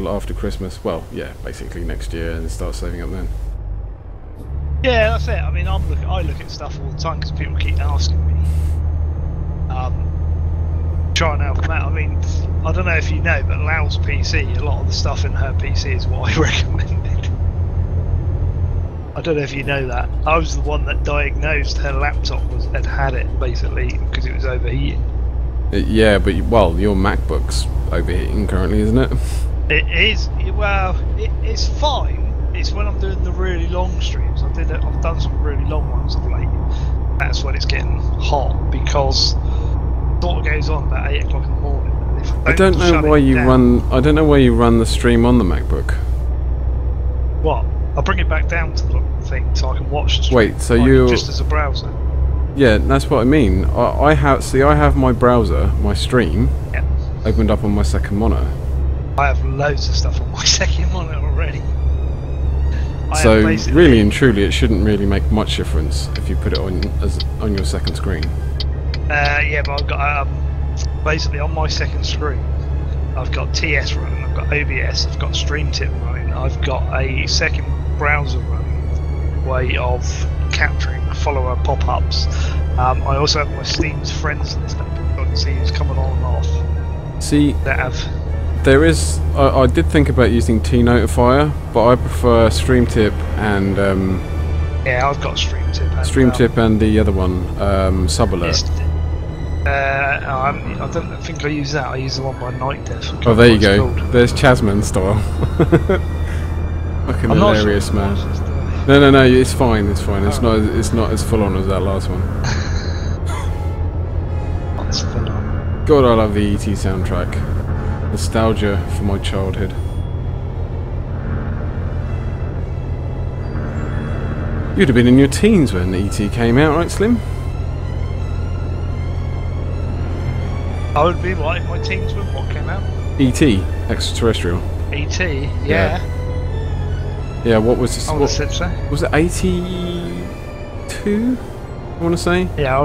after Christmas. Well, yeah, basically next year, and start saving up then. Yeah, that's it. I mean, I look at stuff all the time because people keep asking me. Try and help them out. I mean, I don't know if you know, but Lau's PC, a lot of the stuff in her PC is what I recommended. I don't know if you know that. I was the one that diagnosed her laptop had it basically because it was overheating. Yeah, but well, your MacBook's overheating currently, isn't it? It is. Well, it's fine. It's when I'm doing the really long streams. I've done some really long ones of late. That's when it's getting hot because it sort of goes on about 8 o'clock in the morning. I don't know why you run the stream on the MacBook. What? I'll bring it back down to the thing so I can watch the stream. Wait, so you just as a browser? Yeah, that's what I mean. I have my browser, my stream, opened up on my second monitor. I have loads of stuff on my second monitor already. So really and truly, it shouldn't really make much difference if you put it on your second screen. Yeah, but I've got basically on my second screen, I've got TS running, I've got OBS, I've got StreamTip running, I've got a second browser running, way of capturing follower pop-ups. I also have my Steam's friends list up, I can see who's coming on and off. See, that have. There is. I did think about using T-Notifier, but I prefer StreamTip and Yeah, I've got Stream Tip. And, Stream Tip and the other one, Sub Alert. I don't think I use that. I use the one by Night Death. Oh, there you go. There's Chasman style. Fucking I'm hilarious, sure man. just, No, it's fine. It's fine. It's not as full on as that last one. That's full on. God, I love the ET soundtrack. Nostalgia for my childhood. You'd have been in your teens when ET came out, right, Slim? I would be like my teens when what came out? ET, extraterrestrial. ET, yeah. Yeah, what was this? I would have said so. Was it 82? I want to say? Yeah, I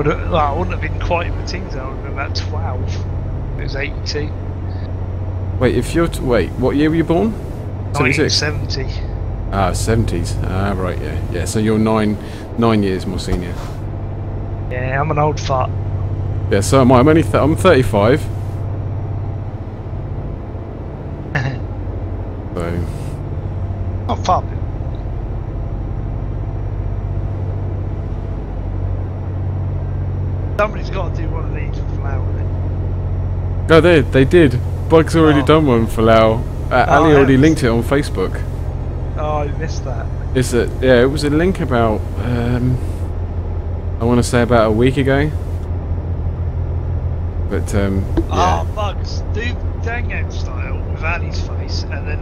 wouldn't have been quite in the teens, I would have been about 12. It was 82. Wait, wait, what year were you born? 76? 1970. Ah, 70s. Ah, right, yeah. Yeah, so you're nine years more senior. Yeah, I'm an old fart. Yeah, so am I. I'm 35. So... Not far. Somebody's got to do one of these with Flower. Oh, they did. Bug's already done one for Lau. Ali already linked it on Facebook. Oh, I missed that. Yeah, it was a link about, I want to say about a week ago. But, yeah. Oh, Bugs, do Dango style with Ali's face, and then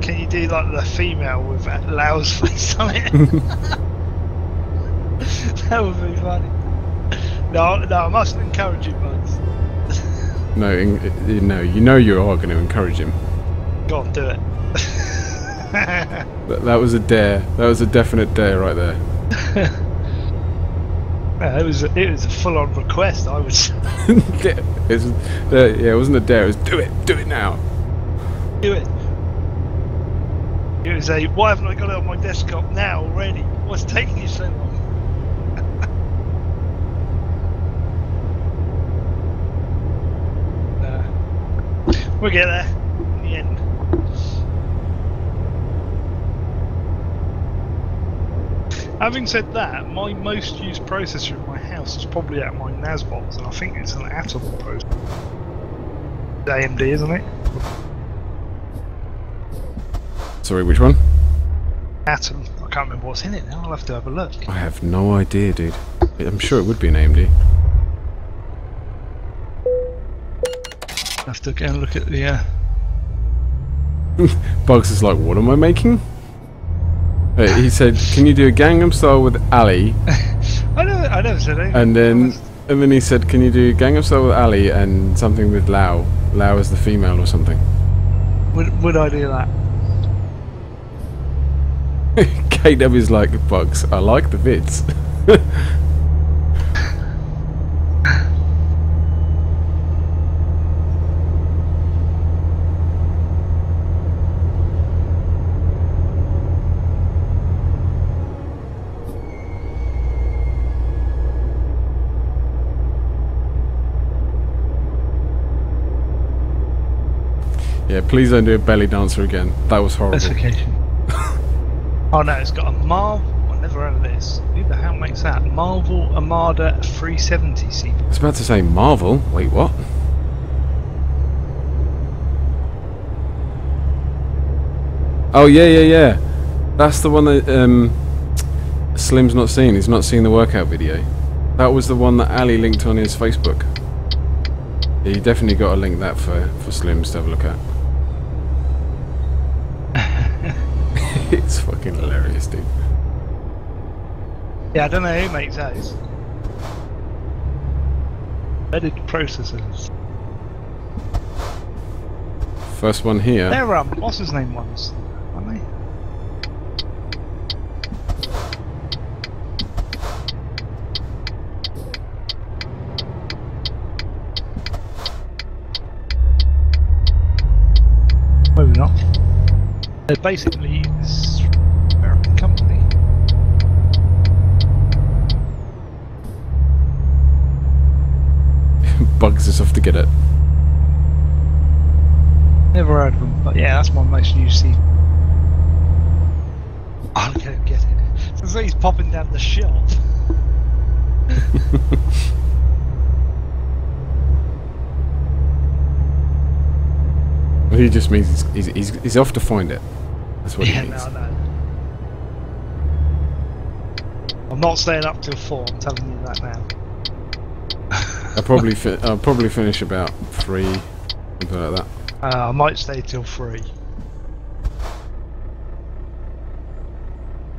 can you do like the female with Lau's face on it? That would be funny. No, I mustn't encourage you, Bugs. No, you know you are going to encourage him. Go on, do it. That was a dare. That was a definite dare right there. Yeah, it was a full-on request, I would say. Yeah, it wasn't a dare. It was do it now. Do it. It was a why haven't I got it on my desktop now already? What's taking you so long? We'll get there in the end. Having said that, my most used processor in my house is probably at my NAS box, and I think it's an Atom processor. It's AMD, isn't it? Sorry, which one? Atom. I can't remember what's in it now. I'll have to have a look. I have no idea, dude. I'm sure it would be an AMD. I'll have to go and look at the. Bugs is like, what am I making? He said, "Can you do a Gangnam Style with Ali?" I never said anything. And then he said, "Can you do Gangnam Style with Ali and something with Lau? Lau as the female or something." Would I do that? KW's like, Bugs, I like the vids. Yeah, please don't do a belly dancer again. That was horrible. Specification. Oh no, it's got a Marvel. I never heard of this. Who the hell makes that? Marvel Armada 370 CPU. I was about to say Marvel. Wait, what? Oh yeah. That's the one that Slim's not seen. He's not seen the workout video. That was the one that Ali linked on his Facebook. Yeah, you definitely got to link that for Slims to have a look at. It's fucking hilarious, dude. Yeah, I don't know who makes those. Embedded processors. First one here. They're what's his name ones, aren't they? Maybe not. They're basically this American company. Bugs us off to get it. Never heard of them, but yeah, that's my most used. I'll go get it. Sounds like he's popping down the shop. Well, he just means he's off to find it. That's what he means. No, no. I'm not staying up till 4. I'm telling you that now. I'll probably finish about 3, something like that. I might stay till 3.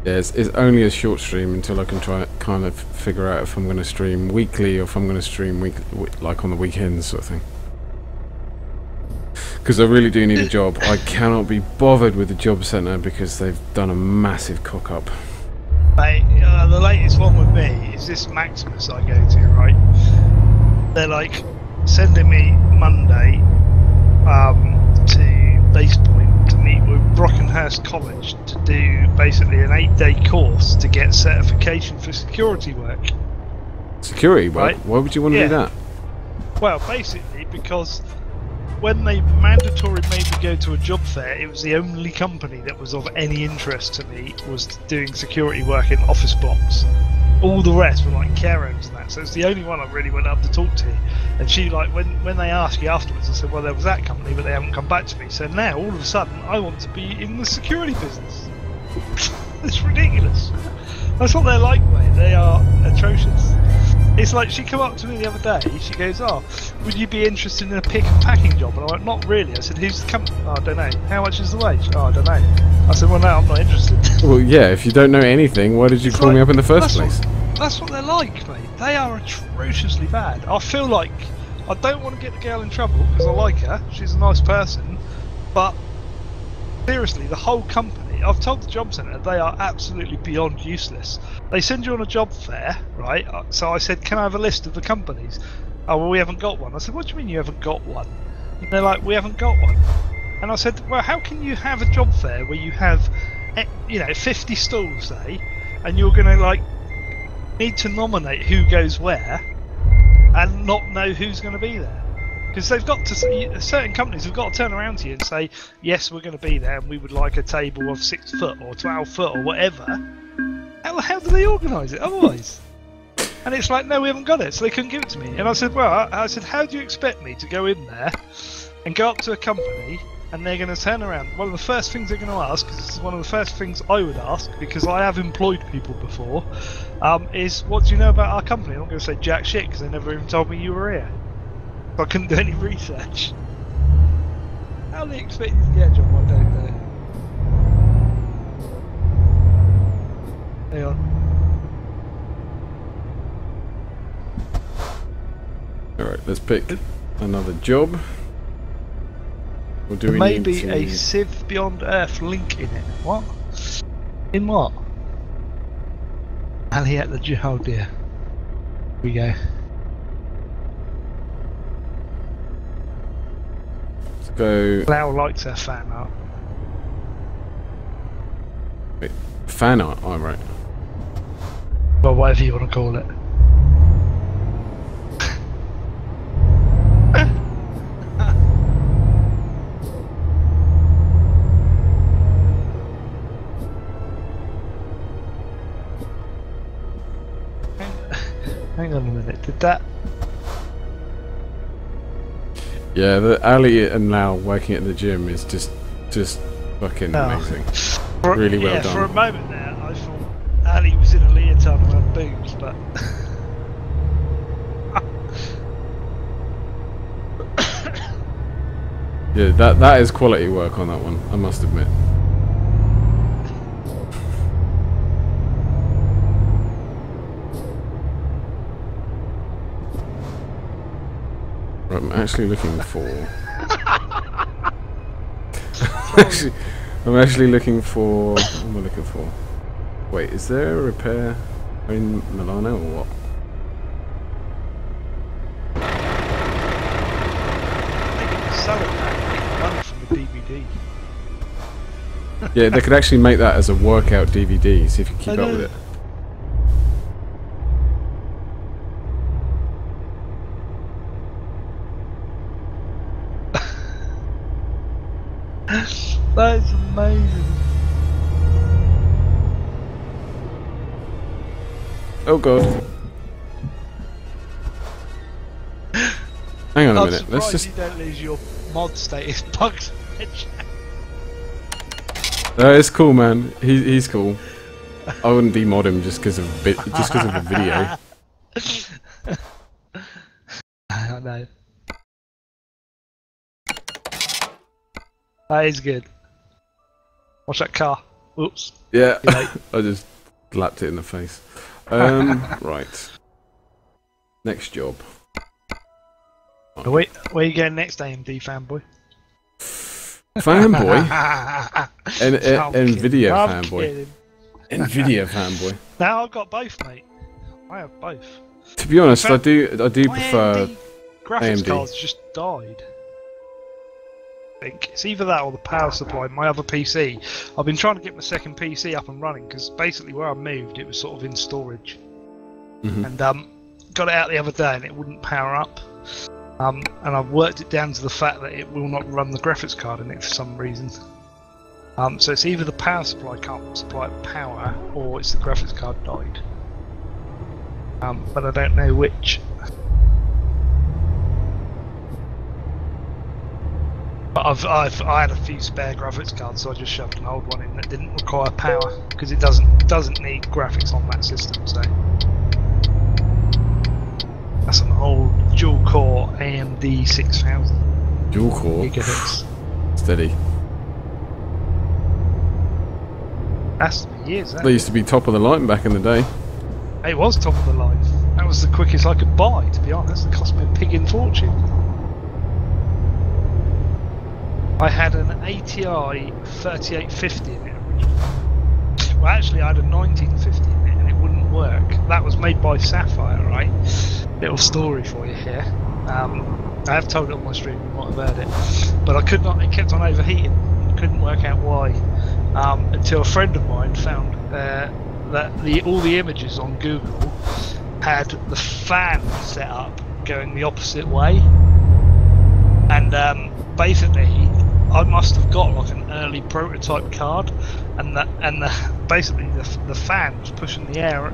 Yeah, it's only a short stream until I can kind of figure out if I'm going to stream weekly or if I'm going to stream like on the weekends sort of thing. Because I really do need a job. I cannot be bothered with the job centre because they've done a massive cock up. Mate, the latest one with me is this Maximus I go to, right? They're like sending me Monday to Base Point to meet with Brockenhurst College to do basically an 8-day course to get certification for security work. Security work? Right? Why would you want to do that? Well, basically because when they mandatory made me go to a job fair, it was the only company that was of any interest to me was doing security work in office blocks. All the rest were like care homes and that, so it's the only one I really went up to talk to. And she, like, when they asked you afterwards, I said, well, there was that company, but they haven't come back to me. So now, all of a sudden, I want to be in the security business. It's ridiculous. That's what they're like, mate. They are atrocious. It's like, she came up to me the other day, she goes, oh, would you be interested in a pick and packing job? And I went, not really. I said, who's the company? Oh, I don't know. How much is the wage? Oh, I don't know. I said, well, no, I'm not interested. Well, yeah, if you don't know anything, why did you call me up in the first place? That's what they're like, mate. They are atrociously bad. I feel like I don't want to get the girl in trouble because I like her. She's a nice person. But seriously, the whole company, I've told the job centre, they are absolutely beyond useless. They send you on a job fair, right? So I said, can I have a list of the companies? Oh, well, we haven't got one. I said, what do you mean you haven't got one? And they're like, we haven't got one. And I said, well, how can you have a job fair where you have, 50 stalls, say, and you're going to, like, need to nominate who goes where and not know who's going to be there? Because they've got to, certain companies have got to turn around to you and say, yes, we're going to be there and we would like a table of 6 foot or 12 foot or whatever. How do they organise it otherwise? And it's like, no, we haven't got it, so they couldn't give it to me. And I said, well, how do you expect me to go in there and go up to a company and they're going to turn around? One of the first things they're going to ask, because this is one of the first things I would ask, because I have employed people before, is, what do you know about our company? I'm not going to say jack shit, because they never even told me you were here. I couldn't do any research. How do they expect you to get a job? I don't know. Hang on. Alright, let's pick another job. Or do we Maybe need to... a Civ Beyond Earth link in it. What? In what? Ali at the... Oh dear. Here we go. Let's go... Lau likes her fan art. Wait, fan art? Oh, right. Well, whatever you want to call it. Hang on a minute, did that... Yeah, the Ali and Lau working at the gym is just fucking amazing. Really well done. For a moment there, I thought Ali was in a leotard and had boobs, but... Yeah, that is quality work on that one, I must admit. Right, I'm actually looking for... I'm actually looking for... What am I looking for? Wait, is there a repair in Milano or what? Sell it back, make money from the DVD. Yeah, they could actually make that as a workout DVD, see if you keep up with it. That is amazing. Oh god. Hang on a minute. Let's just. You don't lose your mod status bugs. It's cool, man. He's cool. I wouldn't demod him just because of a video. I know. That is good. Watch that car. Oops. Yeah. I just slapped it in the face. Right. Next job. Where are you going next, AMD fanboy? Fanboy? Nvidia I'm fanboy. kidding. Nvidia fanboy. Now I've got both, mate. I have both. To be honest, I do My prefer AMD graphics AMD. cards just died. I think it's either that or the power supply. My other PC. I've been trying to get my second PC up and running because basically where I moved, it was sort of in storage, and got it out the other day and it wouldn't power up. And I've worked it down to the fact that it will not run the graphics card in it for some reason. So it's either the power supply can't supply power, or it's the graphics card died. But I don't know which. But I had a few spare graphics cards, so I just shoved an old one in that didn't require power because it doesn't need graphics on that system. So that's an old dual-core AMD 6000. Dual-core? Gigabits. Steady. That's years. They used to be top of the line back in the day. It was top of the line. That was the quickest I could buy, to be honest. It cost me a pigging fortune. I had an ATI 3850 in it originally. Well, actually, I had a 1950 in it, and it wouldn't work. That was made by Sapphire, right? Little story for you here. I have told it on my stream, you might have heard it. But I could not, it kept on overheating. I couldn't work out why. Until a friend of mine found that all the images on Google had the fan set up going the opposite way. And basically, I must have got like an early prototype card, and basically the fan was pushing the air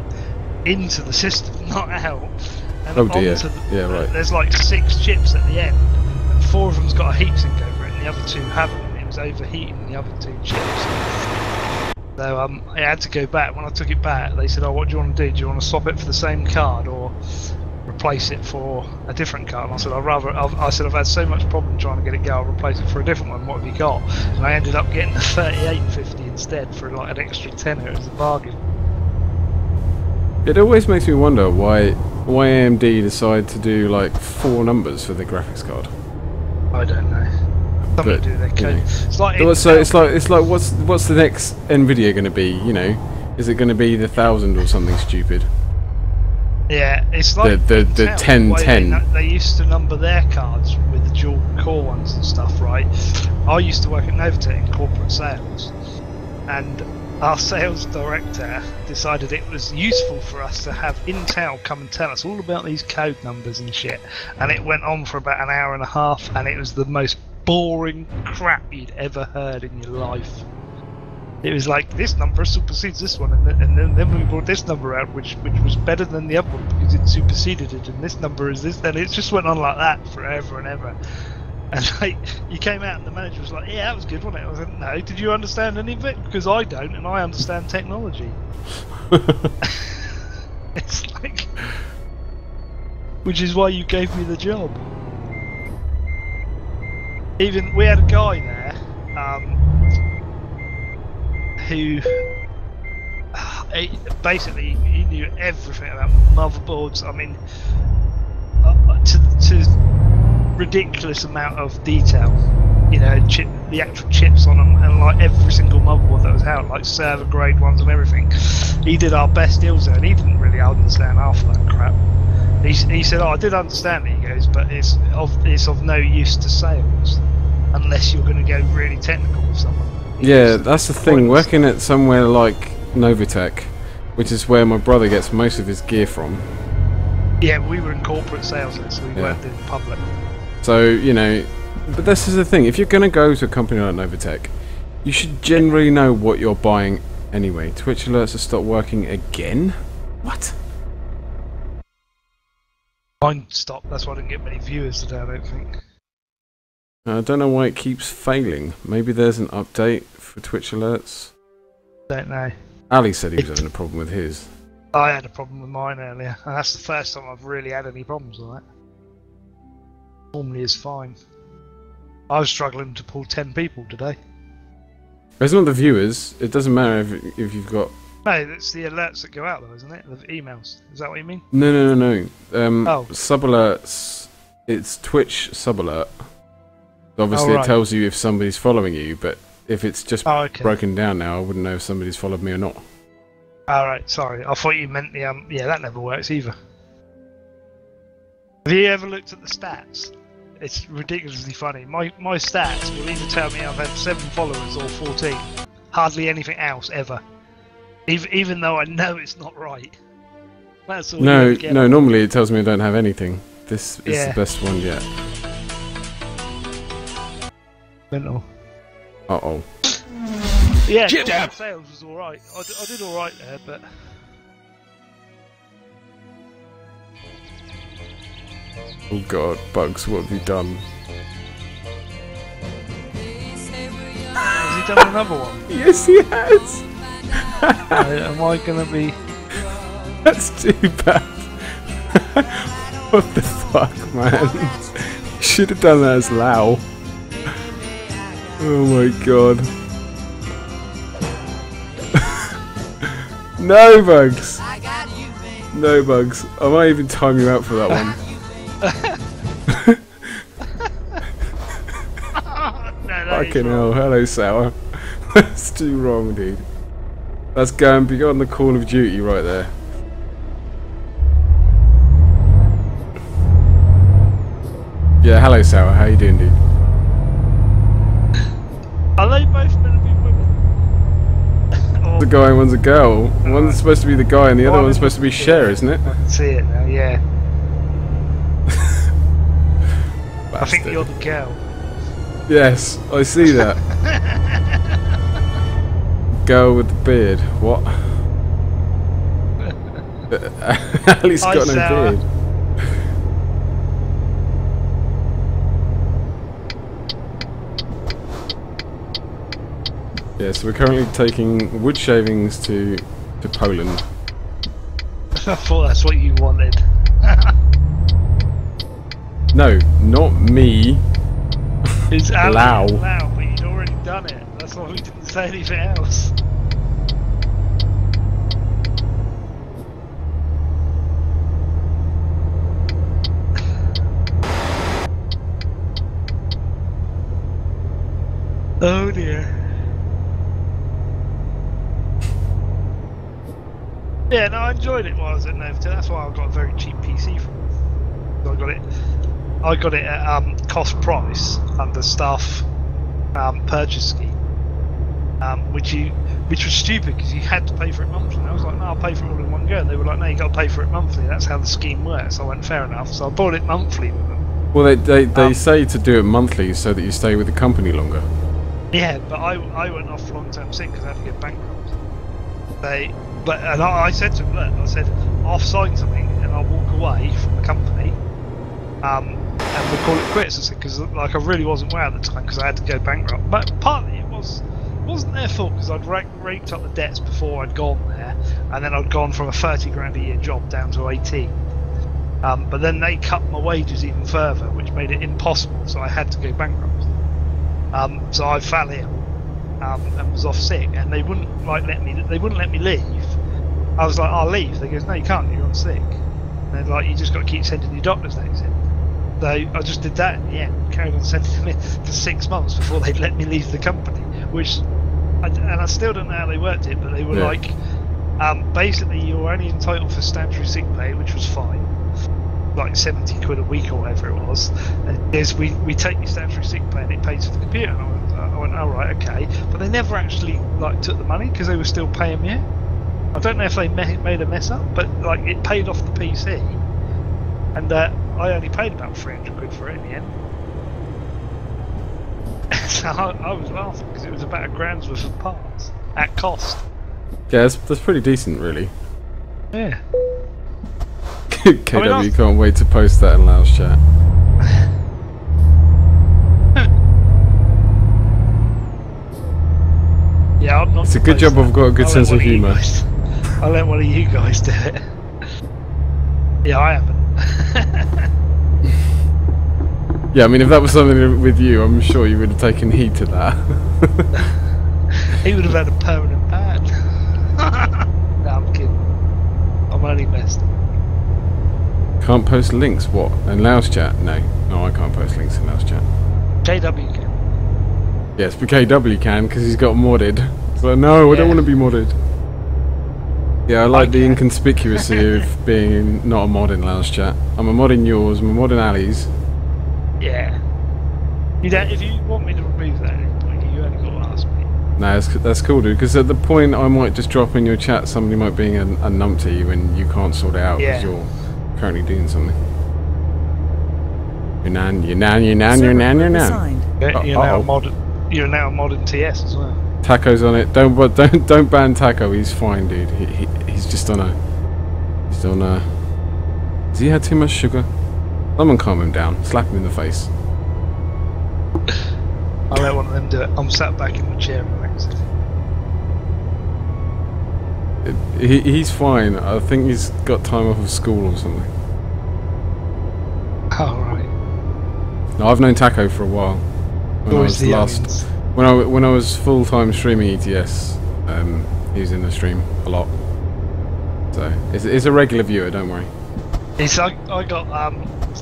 into the system, not out. And oh dear. Yeah, right. There's like 6 chips at the end, and 4 of them's got a heatsink over it, and the other 2 haven't. And it was overheating the other 2 chips. So I had to go back. When I took it back, they said, "Oh, what do you want to do? Do you want to swap it for the same card or replace it for a different card?" And I said, I've had so much problem trying to get it go, I'll replace it for a different one. What have you got? And I ended up getting the 3850 instead for like an extra tenner. It was a bargain. It always makes me wonder why AMD decide to do like 4 numbers for the graphics card. I don't know. Something to do with their code. You know. It's like it's like what's the next Nvidia going to be? You know, is it going to be the 1000 or something stupid? Yeah, it's like the 1010. They used to number their cards with the dual core ones and stuff, right? I used to work at Novatech in corporate sales, and our sales director decided it was useful for us to have Intel come and tell us all about these code numbers and shit. And it went on for about an hour and a half, and it was the most boring crap you'd ever heard in your life. It was like, this number supersedes this one, and then we brought this number out, which was better than the other one because it superseded it, and this number is this, and it just went on like that forever and ever. And like, you came out and the manager was like, "Yeah, that was good, wasn't it?" I was like, "No, did you understand any of it? Because I don't, and I understand technology." It's like, which is why you gave me the job. Even we had a guy there who basically he knew everything about motherboards. I mean, to ridiculous amount of detail. You know, the actual chips on them, and like every single motherboard that was out, like server grade ones and everything. He did our best deals there, and he didn't really understand half of that crap. He said, "Oh, I did understand it," he goes, "but it's of no use to sales unless you're going to go really technical with someone." Yeah, that's the thing. Working at somewhere like Novatech, which is where my brother gets most of his gear from. Yeah, we were in corporate sales, so we weren't in public. So, you know, but this is the thing. If you're going to go to a company like Novatech, you should generally know what you're buying anyway. Twitch alerts have stopped working again? What? Mine stopped. That's why I didn't get many viewers today. I don't think. I don't know why it keeps failing. Maybe there's an update for Twitch alerts. Don't know. Ali said he was having a problem with his. I had a problem with mine earlier, and that's the first time I've really had any problems with that. Normally it's fine. I was struggling to pull 10 people today. It's not the viewers. It doesn't matter if you've got. No, it's the alerts that go out though, isn't it? The emails. Is that what you mean? No. Oh. Sub alerts. It's Twitch sub alert. Obviously, Oh, right. it tells you if somebody's following you, but if it's just Okay. broken down now, I wouldn't know if somebody's followed me or not. Alright, sorry. I thought you meant the yeah, that never works either. Have you ever looked at the stats? It's ridiculously funny. My stats will either tell me I've had 7 followers or 14. Hardly anything else ever. Even though I know it's not right. That's all you No, ever get. no. Normally, it tells me I don't have anything. This is Yeah. the best one yet. Mental. Uh-oh. Yeah, Get down. sales was alright. I did alright there, but Oh god, Bugs, what have you done? has he done another one? Yes, he has! Am I gonna be... That's too bad. What the fuck, man? You should have done that as Lau. Oh my god. No, Bugs! No, Bugs. I might even time you out for that one. No, that is Fucking wrong. hell, hello Sour. That's too wrong, dude. That's Gambi on the Call of Duty right there. Yeah, hello Sour, how you doing, dude? Are they both meant to be women? Or The guy and one's a girl. One's supposed to be the guy and the other one's supposed to be Cher, isn't it? I can see it now, yeah. I think Bastard. you're the girl. Yes, I see that. Girl with the beard. What? Ali's Hi, got no Sarah. beard. Yeah, so we're currently taking wood shavings to Poland. I thought that's what you wanted. No, not me. It's Ali Lau. and Lau, but you'd already done it. That's why we didn't say anything else. Oh dear. Yeah, no, I enjoyed it while I was at Novotel. That's why I got a very cheap PC from it. I got it at cost price under staff purchase scheme, which was stupid because you had to pay for it monthly. And I was like, no, I'll pay for it all in one go. And they were like, no, you got to pay for it monthly. That's how the scheme works. I went, fair enough. So I bought it monthly with them. Well, they say to do it monthly so that you stay with the company longer. Yeah, but I went off long-term sick because I had to get bankrupt. And I said to them, look, I said, I'll sign something and I'll walk away from the company, and we'll call it quits. I said, because like I really wasn't well at the time because I had to go bankrupt. But partly it wasn't their fault because I'd raked up the debts before I'd gone there, and then I'd gone from a 30 grand a year job down to 18. But then they cut my wages even further, which made it impossible. So I had to go bankrupt. So I fell ill and was off sick, and they wouldn't let me leave. I was like, I'll leave. They goes, no, you can't. You're on sick. And they're like, you just got to keep sending your doctor's notes in. So I just did that in the end. Carried on sending them in for 6 months before they'd let me leave the company. I still don't know how they worked it, but they were like, basically you were only entitled for statutory sick pay, which was fine. Like 70 quid a week or whatever it was, and is we take your statutory sick pay and it pays for the computer. And I went, oh right, okay, but they never actually like took the money because they were still paying me. I don't know if they made a mess up, but like it paid off the PC, and I only paid about 300 quid for it in the end. So I was laughing because it was about £1,000's worth of parts at cost. Yeah, that's pretty decent, really. Yeah. KW can't wait to post that in Laos chat. Yeah, I'm not. It's a good job I've got a good sense of humour. I'll let one of you guys do it. Yeah, I haven't. Yeah, I mean, if that was something with you, I'm sure you would have taken heed to that. He would have had a permanent ban. No, I'm kidding. I'm only messing. Can't post links, what? In Laos chat? No, I can't post links in Laos chat. KW can. Yes, but KW can, because he's got modded. So no, I don't want to be modded. Yeah, I like the inconspicuousy of being not a mod in Laos chat. I'm a mod in yours, I'm a mod in Ali's. Yeah. You don't, if you want me to remove that at any point, you only got to ask me. No, that's cool, dude, because at the point I might just drop in your chat somebody might be a numpty when you can't sort it out because you're currently doing something. You're nan. You're now a mod in TS as well. Taco's on it. Don't ban Taco. He's fine, dude. He's just on a. Has he had too much sugar? Someone calm him down. Slap him in the face. I'll let one of them do it. I'm sat back in the chair relaxed. He's fine. I think he's got time off of school or something. Oh right. No, I've known Taco for a while. When I was full-time streaming ETS, he was in the stream a lot. So it's a regular viewer. Don't worry. I got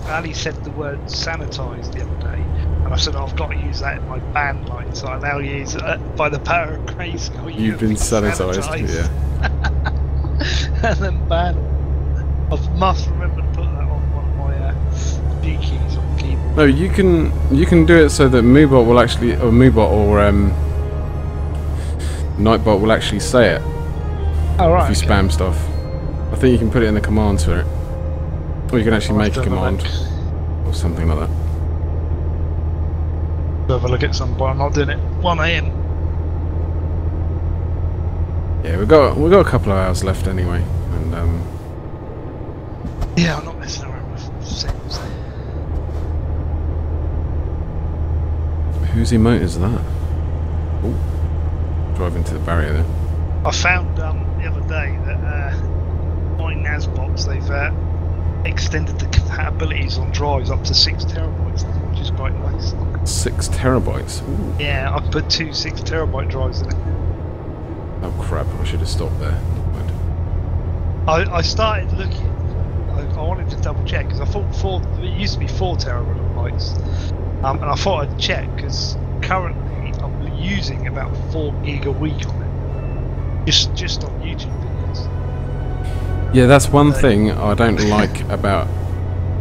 Ali said the word sanitise the other day, and I said I've got to use that in my band line, so I now use by the power of Grayskull. You've been sanitised, yeah. And then ban. I must remember to put that on one of my G keys on the keyboard. No, you can do it so that Moobot will actually, or Moobot or Nightbot will actually say it. Oh right. If you spam stuff, I think you can put it in the commands for it. Or you can actually make a command or something like that. Have a look at some, but I'm not doing it 1 AM. Yeah, we've got a couple of hours left anyway, and yeah, I'm not messing around with settings. Whose emote is that? Oh, drive into the barrier there. I found the other day that my NASBox, they've extended the compatibilities on drives up to 6 terabytes, which is quite nice. 6 terabytes? Ooh. Yeah, I put 2 6 terabyte drives in it. Oh crap, I should have stopped there. I started looking, I wanted to double check, because I thought it used to be 4 terabytes, and I thought I'd check, because currently I'm using about 4 gig a week on it, just on YouTube videos. Yeah, that's one thing I don't like about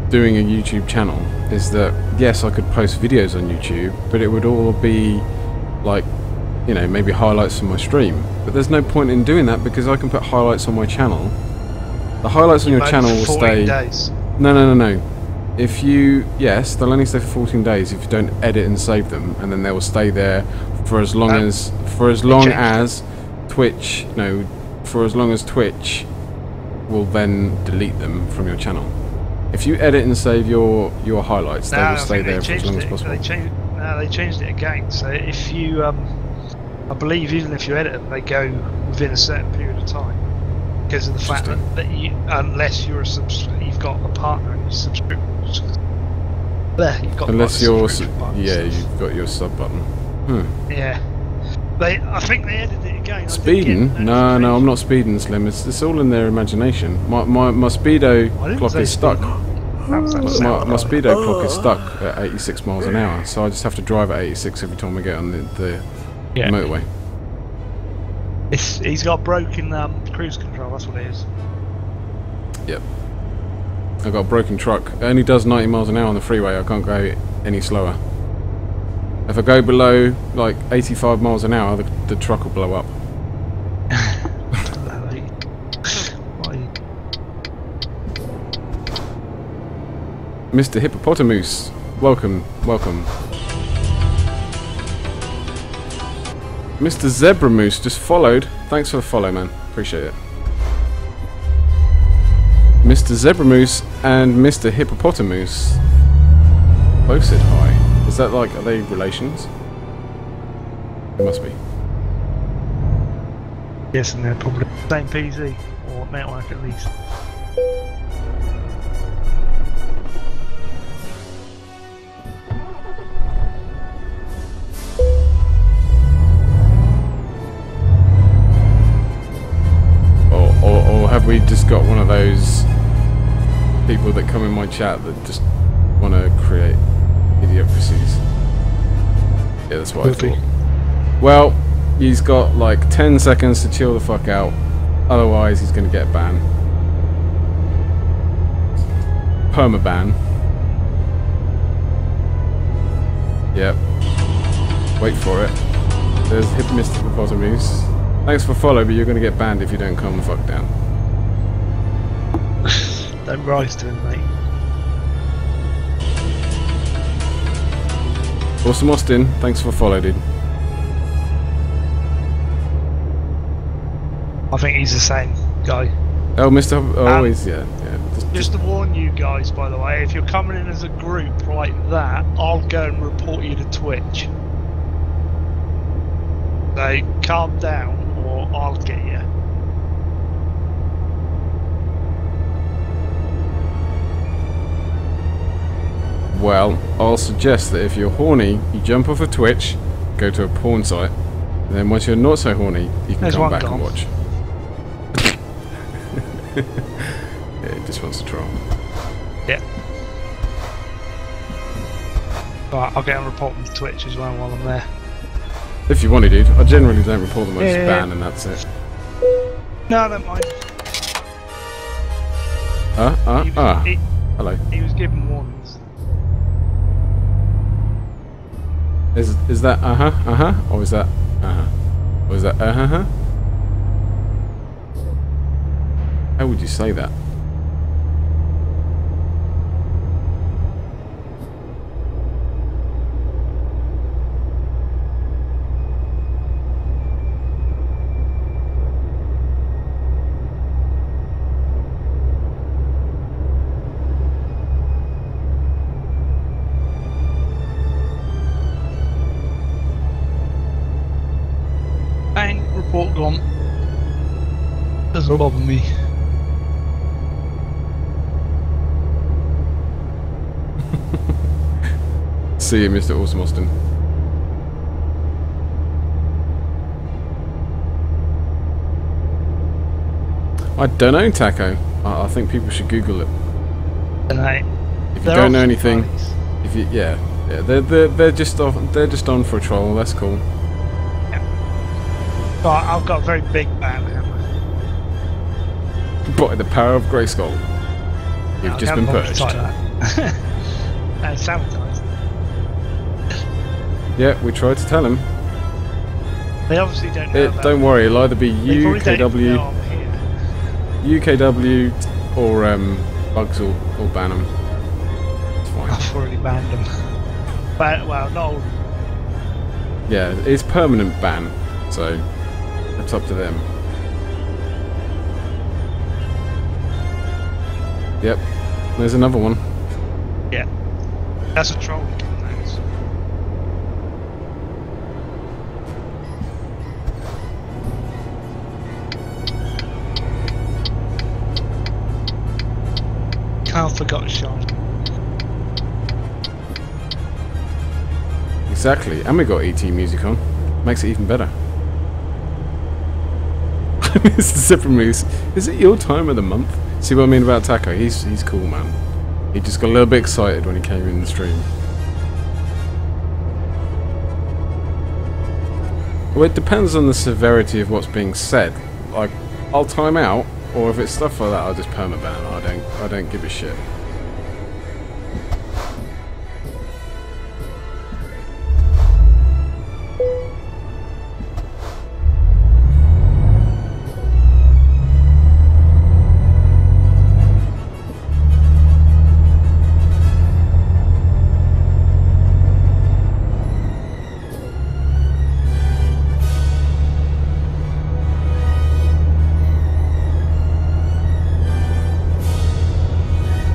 doing a YouTube channel, is that yes, I could post videos on YouTube, but it would all be like, you know, maybe highlights from my stream. But there's no point in doing that because I can put highlights on my channel. The highlights on your channel will stay. Days. No. If you they'll only stay for 14 days if you don't edit and save them, and then they will stay there for as long as Twitch. No, for as long as Twitch will then delete them from your channel. If you edit and save your highlights, they will stay there for as long as possible. They changed it again. So if you, I believe even if you edit them, they go within a certain period of time, because of the fact that you, unless you're you've got a partner and you subscribe. You've got unless you're, you've got your sub button. Yeah. I think they edited it again. Speeding? No, I'm not speeding, Slim. It's all in their imagination. My speedo clock is stuck. My speedo clock is stuck at 86 miles an hour, so I just have to drive at 86 every time I get on the motorway. He's got broken cruise control. That's what it is. Yep. I've got a broken truck. It only does 90 miles an hour on the freeway. I can't go any slower. If I go below like 85 miles an hour, the truck will blow up. Mr. Hippopotamus, welcome. Mr. Zebra Moose just followed. Thanks for the follow, man. Appreciate it. Mr. Zebra Moose and Mr. Hippopotamus both said hi. Is that like, are they relations? It must be. Yes, and they're probably the same PC or network at least. Or have we just got one of those people that come in my chat that just want to create idiocracies? Yeah, that's what I thought. Well, he's got like 10 seconds to chill the fuck out, otherwise he's going to get banned. Permaban. Yep. Wait for it. There's Mr. Hippopotamus. Thanks for follow, but you're going to get banned if you don't calm the fuck down. Don't rise to him, mate. Awesome Austin, thanks for follow, dude. I think he's the same guy. Oh, Mr. Always, yeah. Just to warn you guys, by the way, if you're coming in as a group like that, I'll go and report you to Twitch. So calm down, or I'll get you. Well, I'll suggest that if you're horny, you jump off of Twitch, go to a porn site, and then once you're not so horny, you can come back and watch. Yeah, he just wants to troll. Yeah. Right, I'll get and report them to Twitch as well while I'm there. If you want to, dude. I generally don't report them, I just ban and that's it. No, I don't mind. Hello. He was given warnings. Is that or is that or is that How would you say that? Bang, report gone. Doesn't bother me. See you, Mr. Awesome Austin. I don't know, Taco. I think people should Google it. If you don't know anything, if you they're just on for a troll. That's cool. But I've got a very big ban, haven't I? By the power of Grayskull, you've just been purged. And sabotaged. Yeah, we tried to tell him. They obviously don't know about don't worry, it'll either be UKW, or Bugs or ban them. It's fine. I've already banned them. But, well, not all. Yeah, it's permanent ban, so it's up to them. Yep, there's another one. Yeah, that's a troll. I forgot Sean. Exactly, and we got ET music on. Makes it even better. Mr. Zipper Moose, is it your time of the month? See what I mean about Taco? He's cool, man. He just got a little bit excited when he came in the stream. Well, it depends on the severity of what's being said. Like, I'll time out, or if it's stuff like that, I'll just permaban. I don't give a shit.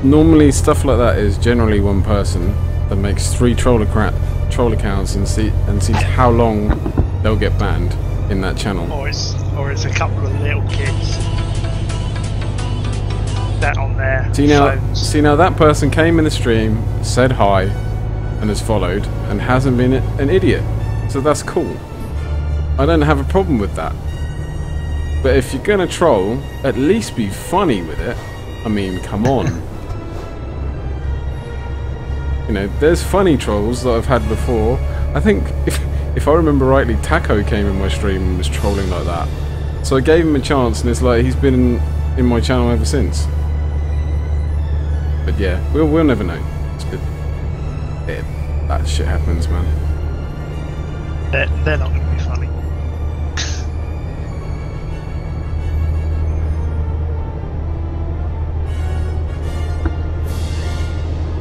Normally, stuff like that is generally one person that makes 3 troll accounts and sees how long they'll get banned in that channel. Or it's a couple of little kids that on their phones. See now that person came in the stream, said hi, and has followed, and hasn't been an idiot. So that's cool. I don't have a problem with that. But if you're gonna troll, at least be funny with it. I mean, come on. You know, there's funny trolls that I've had before. I think, if I remember rightly, Taco came in my stream and was trolling like that. So I gave him a chance, and it's like he's been in my channel ever since. But yeah, we'll never know. It's good. That shit happens, man. They're not going to be funny.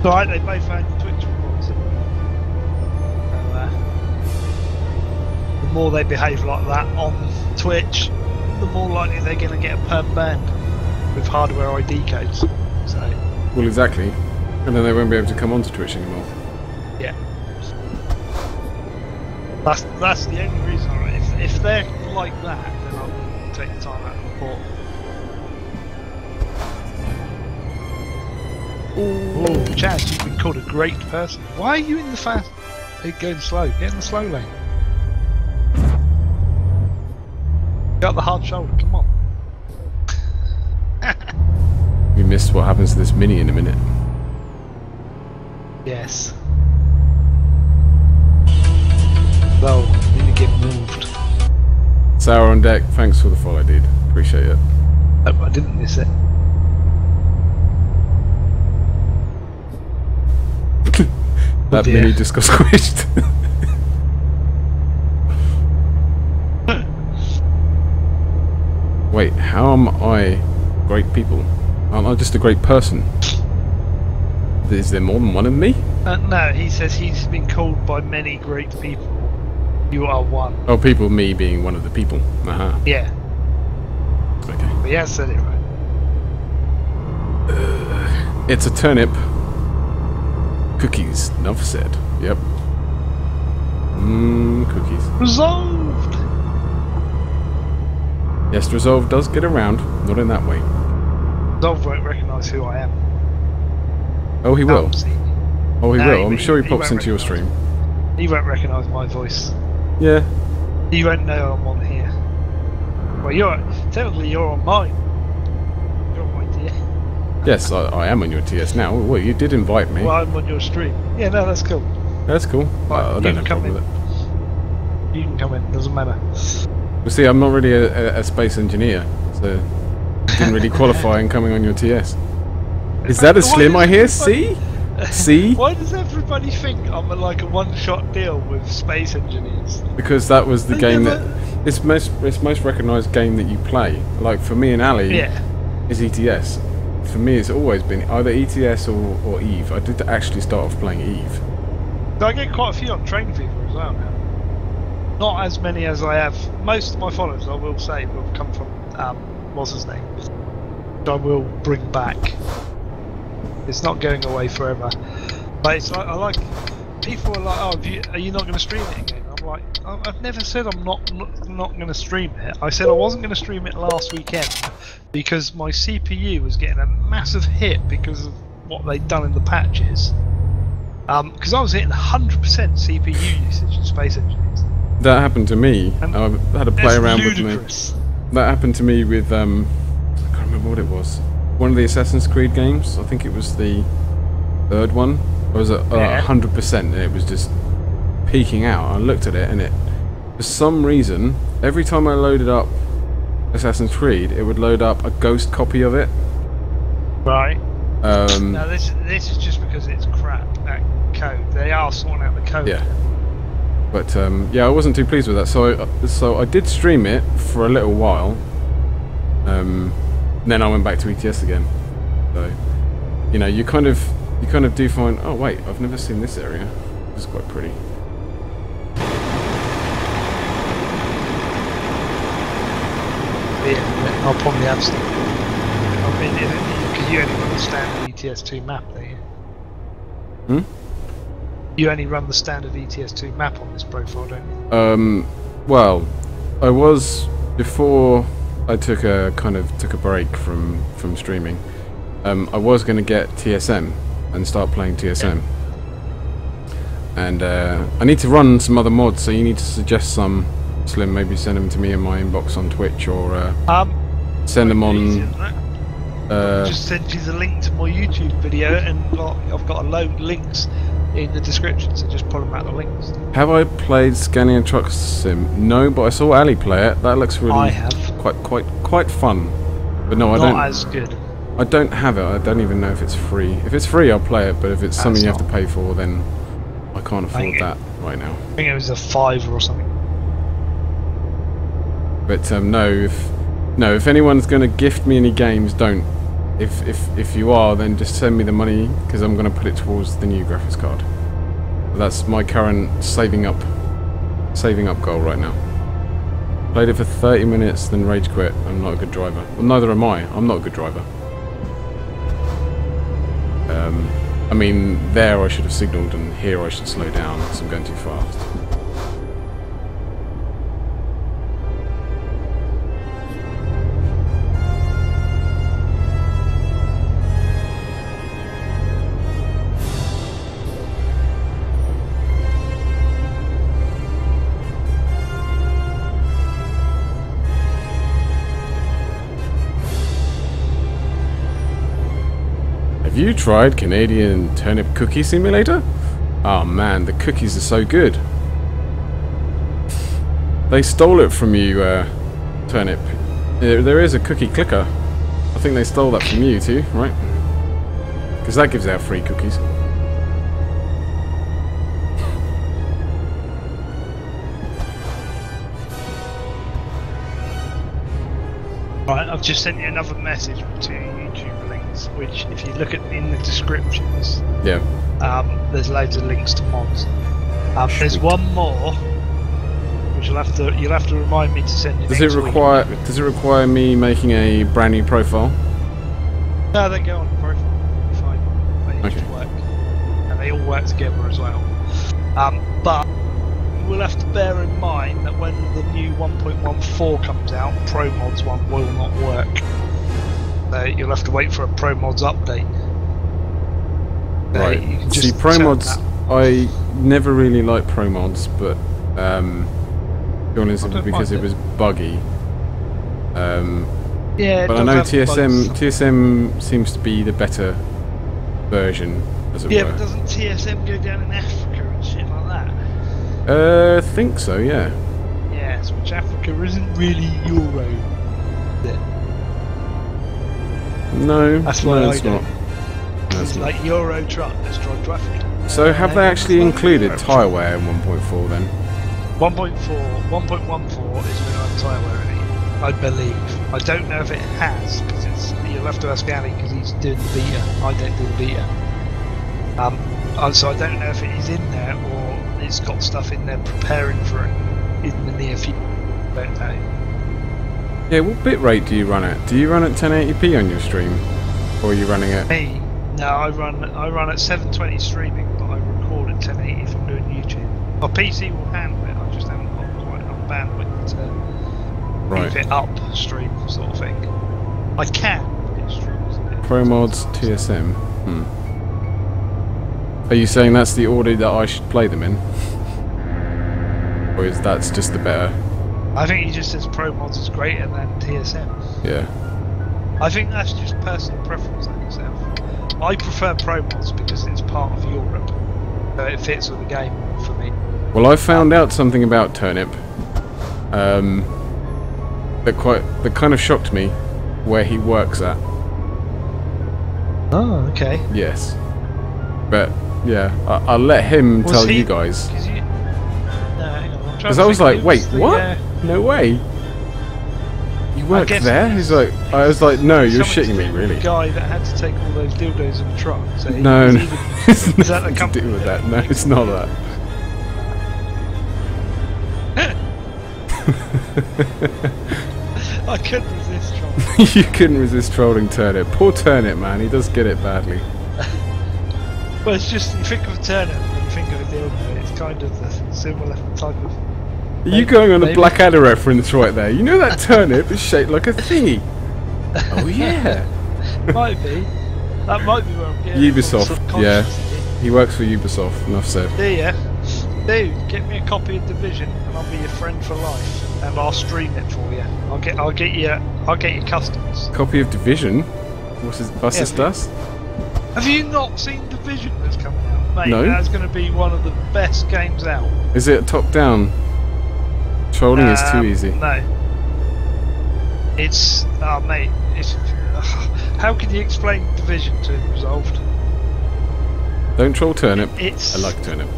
Right, they both own Twitch reports. So, the more they behave like that on Twitch, the more likely they're going to get a perm ban with hardware ID codes. So. Well, exactly. And then they won't be able to come onto Twitch anymore. Yeah. That's the only reason. If they're like that, then I'll take the time out to report. Oh, Chaz, you've been called a great person. Why are you in the fast? Going slow. Get in the slow lane. Got the hard shoulder. Come on. We missed what happens to this mini in a minute. Yes. Well, need to get moved. Sour on deck, thanks for the follow, dude. Appreciate it. Hope I didn't miss it. That mini just got squished. Wait, how am I great people? Aren't I just a great person? Is there more than one of me? No, he says he's been called by many great people. You are one. Oh, people, me being one of the people. Aha. Yeah. Okay. But he has said it right. It's a turnip. Cookies, enough said. Yep. Cookies. Resolved! Yes, Resolve does get around. Not in that way. Resolved won't recognise who I am. Oh, he will. Oh, he No, will. I'm sure he pops into your stream. He won't recognise my voice. Yeah. He won't know I'm on here. Well, technically you're on mine. You're on my TS. Yes, I am on your TS now. Well, you did invite me. Well, I'm on your stream. Yeah, no, that's cool. That's cool. Right, I don't have a problem with it. You can come in, doesn't matter. Well, see, I'm not really a space engineer, so I didn't really qualify in coming on your TS. Is that a slim I hear? See? See? Why does everybody think I'm like a one-shot deal with space engineers? Because that was the game that... It's most recognised game that you play. Like, for me and Ali, is ETS. For me, it's always been either ETS or Eve. I did actually start off playing Eve. So I get quite a few on Train Fever as well now. Not as many as I have. Most of my followers, I will say, will come from, what's his name? Which I will bring back. It's not going away forever. But it's like, I like, people are like, oh, are you not going to stream it again? I'm like, I've never said I'm not going to stream it. I said I wasn't going to stream it last weekend because my CPU was getting a massive hit because of what they'd done in the patches. Because I was hitting 100% CPU usage in Space Engineers. That happened to me. And I had to play around ludicrous. with me. That happened to me with, I can't remember what it was. One of the Assassin's Creed games. I think it was the third one. I was at 100% and it was just peaking out. I looked at it and for some reason, every time I loaded up Assassin's Creed, it would load up a ghost copy of it. Right. Now this is just because it's crap, that code. They are sorting out the code. Yeah. But yeah, I wasn't too pleased with that. So I did stream it for a little while. Then I went back to ETS again. So, you know, you kind of do find, oh wait, I've never seen this area. It's quite pretty. Yeah, I'll probably have some. I mean, because you only understand ETS2 map, don't you? Hmm? You only run the standard ETS2 map on this profile, don't you? Well, I was before I took a break from streaming. I was going to get TSM and start playing TSM. And I need to run some other mods, so you need to suggest some, Slim. Maybe send them to me in my inbox on Twitch, or send them on. Just send you the link to my YouTube video, and I've got a load of links in the description, so just pull them out the links. Have I played Scania Truck Sim? No, but I saw Ali play it. That looks really I have. quite fun. But no, I don't. Not as good. I don't have it. I don't even know if it's free. If it's free, I'll play it. But if it's something you have to pay for, then I can't afford that right now. I think it was a $5 or something. But no, if anyone's going to gift me any games, don't. If you are, then just send me the money, because I'm going to put it towards the new graphics card. That's my current saving up goal right now. Played it for 30 minutes, then rage quit. I'm not a good driver. Well, neither am I. I'm not a good driver. I mean, there I should have signalled, and here I should slow down, because I'm going too fast. Have you tried Canadian Turnip Cookie Simulator? Oh man, the cookies are so good. They stole it from you, Turnip. There is a cookie clicker. I think they stole that from you too, right? Because that gives out free cookies. Right, I've just sent you another message with 2 YouTube links, which if you look at in the descriptions, Yeah. there's loads of links to mods. There's one more, which you'll have to remind me to send you. Does it require me making a brand new profile? No, they go on the profile. You're fine. They each work, and they all work together as well. But you will have to bear in mind that when the new 1.14 comes out, Pro Mods 1 will not work. You'll have to wait for a Pro Mods update. Right. You can See, just Pro turn Mods, that. I never really liked Pro Mods, but to be honest, it was because it was buggy. Yeah, but I know TSM seems to be the better version, as it were. Yeah, but doesn't TSM go down in Africa and shit like that? I think so, yeah. Yes, which Africa isn't really Euro. Is it? No, That's why it's I not. don't. It's like Euro truck, let's drive to Africa. So have they actually included tyre wear in 1.4 then? 1.14 is going to have tyre wear in it, I believe. I don't know if it has, because you'll have to ask Ali, because he's doing the beta. I don't do the beta. So I don't know if it is in there, or it's got stuff in there preparing for it in the near future. I don't know. Yeah, what bitrate do you run at? Do you run at 1080p on your stream? Or are you running at... Me? No, I run at 720 streaming, but I record at 1080 if I'm doing YouTube. My PC will handle it, I just haven't got quite enough bandwidth to keep it up stream sort of thing. I can, but it streams a bit. Pro Mods TSM. Are you saying that's the order that I should play them in? Or is that just the better? I think he just says Pro Mods is greater than TSM. Yeah. I think that's just personal preference on yourself. I prefer Pro Mods because it's part of Europe. So it fits with the game for me. Well, I found out something about Turnip that kind of shocked me, where he works at. Oh, okay. Yes. But yeah, I'll let him tell you guys. Because I was like, wait, what? No way. You work there? He's like, I was like, no, you're shitting me, really. The guy that had to take all those dildos in the truck. So no, it's is that the nothing to company? do with that. No, it's not that. I couldn't resist trolling. You couldn't resist trolling Turnip. Poor Turnip, man. He does get it badly. Well, it's just you think of a turnip and you think of a dildo. It's kind of the similar type of. Are you going on a maybe. Blackadder reference right there? You know that turnip is shaped like a thingy. Oh yeah. Might be. That might be where I'm getting it from Ubisoft, yeah. subconsciously. He works for Ubisoft, enough said. Do ya? Dude, get me a copy of Division, and I'll be your friend for life, and I'll stream it for you. I'll get you customs. Copy of Division? Was ist das? Have you not seen Division that's coming out, mate? No. That's going to be one of the best games out. Is it top down? Trolling is too easy. No. It's mate. It's how can you explain Division 2 Resolved? Don't troll turnip. It's I like turnip.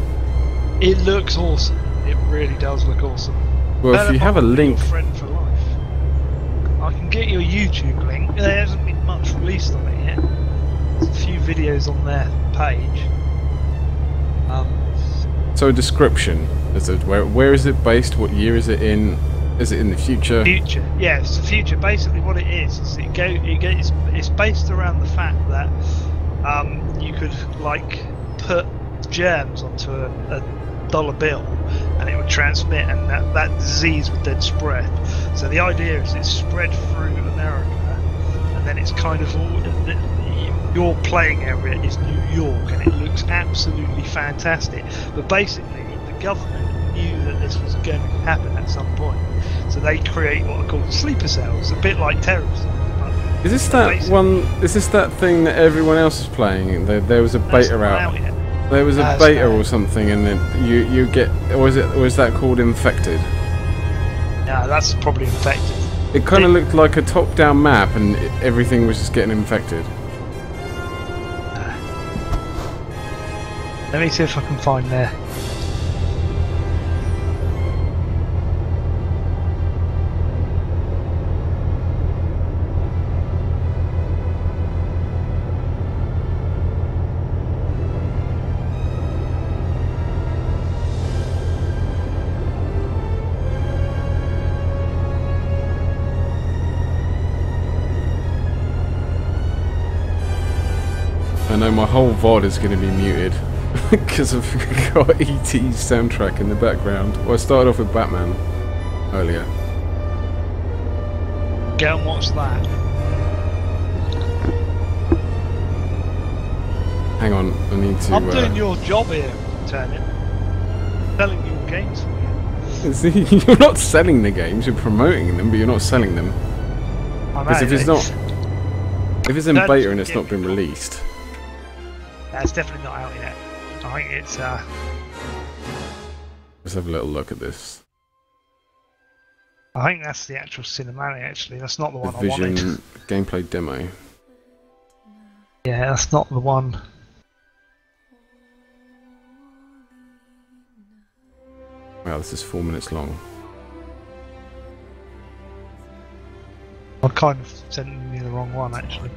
It looks awesome. It really does look awesome. Well, if you have a link, Your friend for life. I can get you a YouTube link. There hasn't been much released on it yet. There's a few videos on their page. so a description. Is it where is it based? What year is it in? Is it in the future? Future, yeah, it's the future. Basically, what it is it's based around the fact that you could like put germs onto a dollar bill, and it would transmit, and that disease would then spread. So the idea is it's spread through America, and then it's kind of all your playing area is New York, and it looks absolutely fantastic. But basically, the government knew that this was going to happen at some point, so they create what are called sleeper cells, a bit like terrorism. Is this that one? Is this that thing that everyone else is playing? There was a beta out. There was a beta or something, and then you get, or is that called Infected? Yeah, that's probably Infected. It kind of looked like a top-down map, and everything was just getting infected. Let me see if I can find there. I know my whole VOD is going to be muted because I've got ET's soundtrack in the background. Well, I started off with Batman earlier. Go and watch that. Hang on, I need to... I'm doing your job here, Turnip. Selling your games for you. You're not selling the games, you're promoting them, but you're not selling them. I know, Because if it's not... If it's in Don't beta and it's get not been me released... It's definitely not out yet. I think it's Let's have a little look at this. I think that's the actual cinematic actually, that's not the one I wanted. Division gameplay demo. Yeah, that's not the one. Wow, this is 4 minutes long. I kind of sent you the wrong one actually.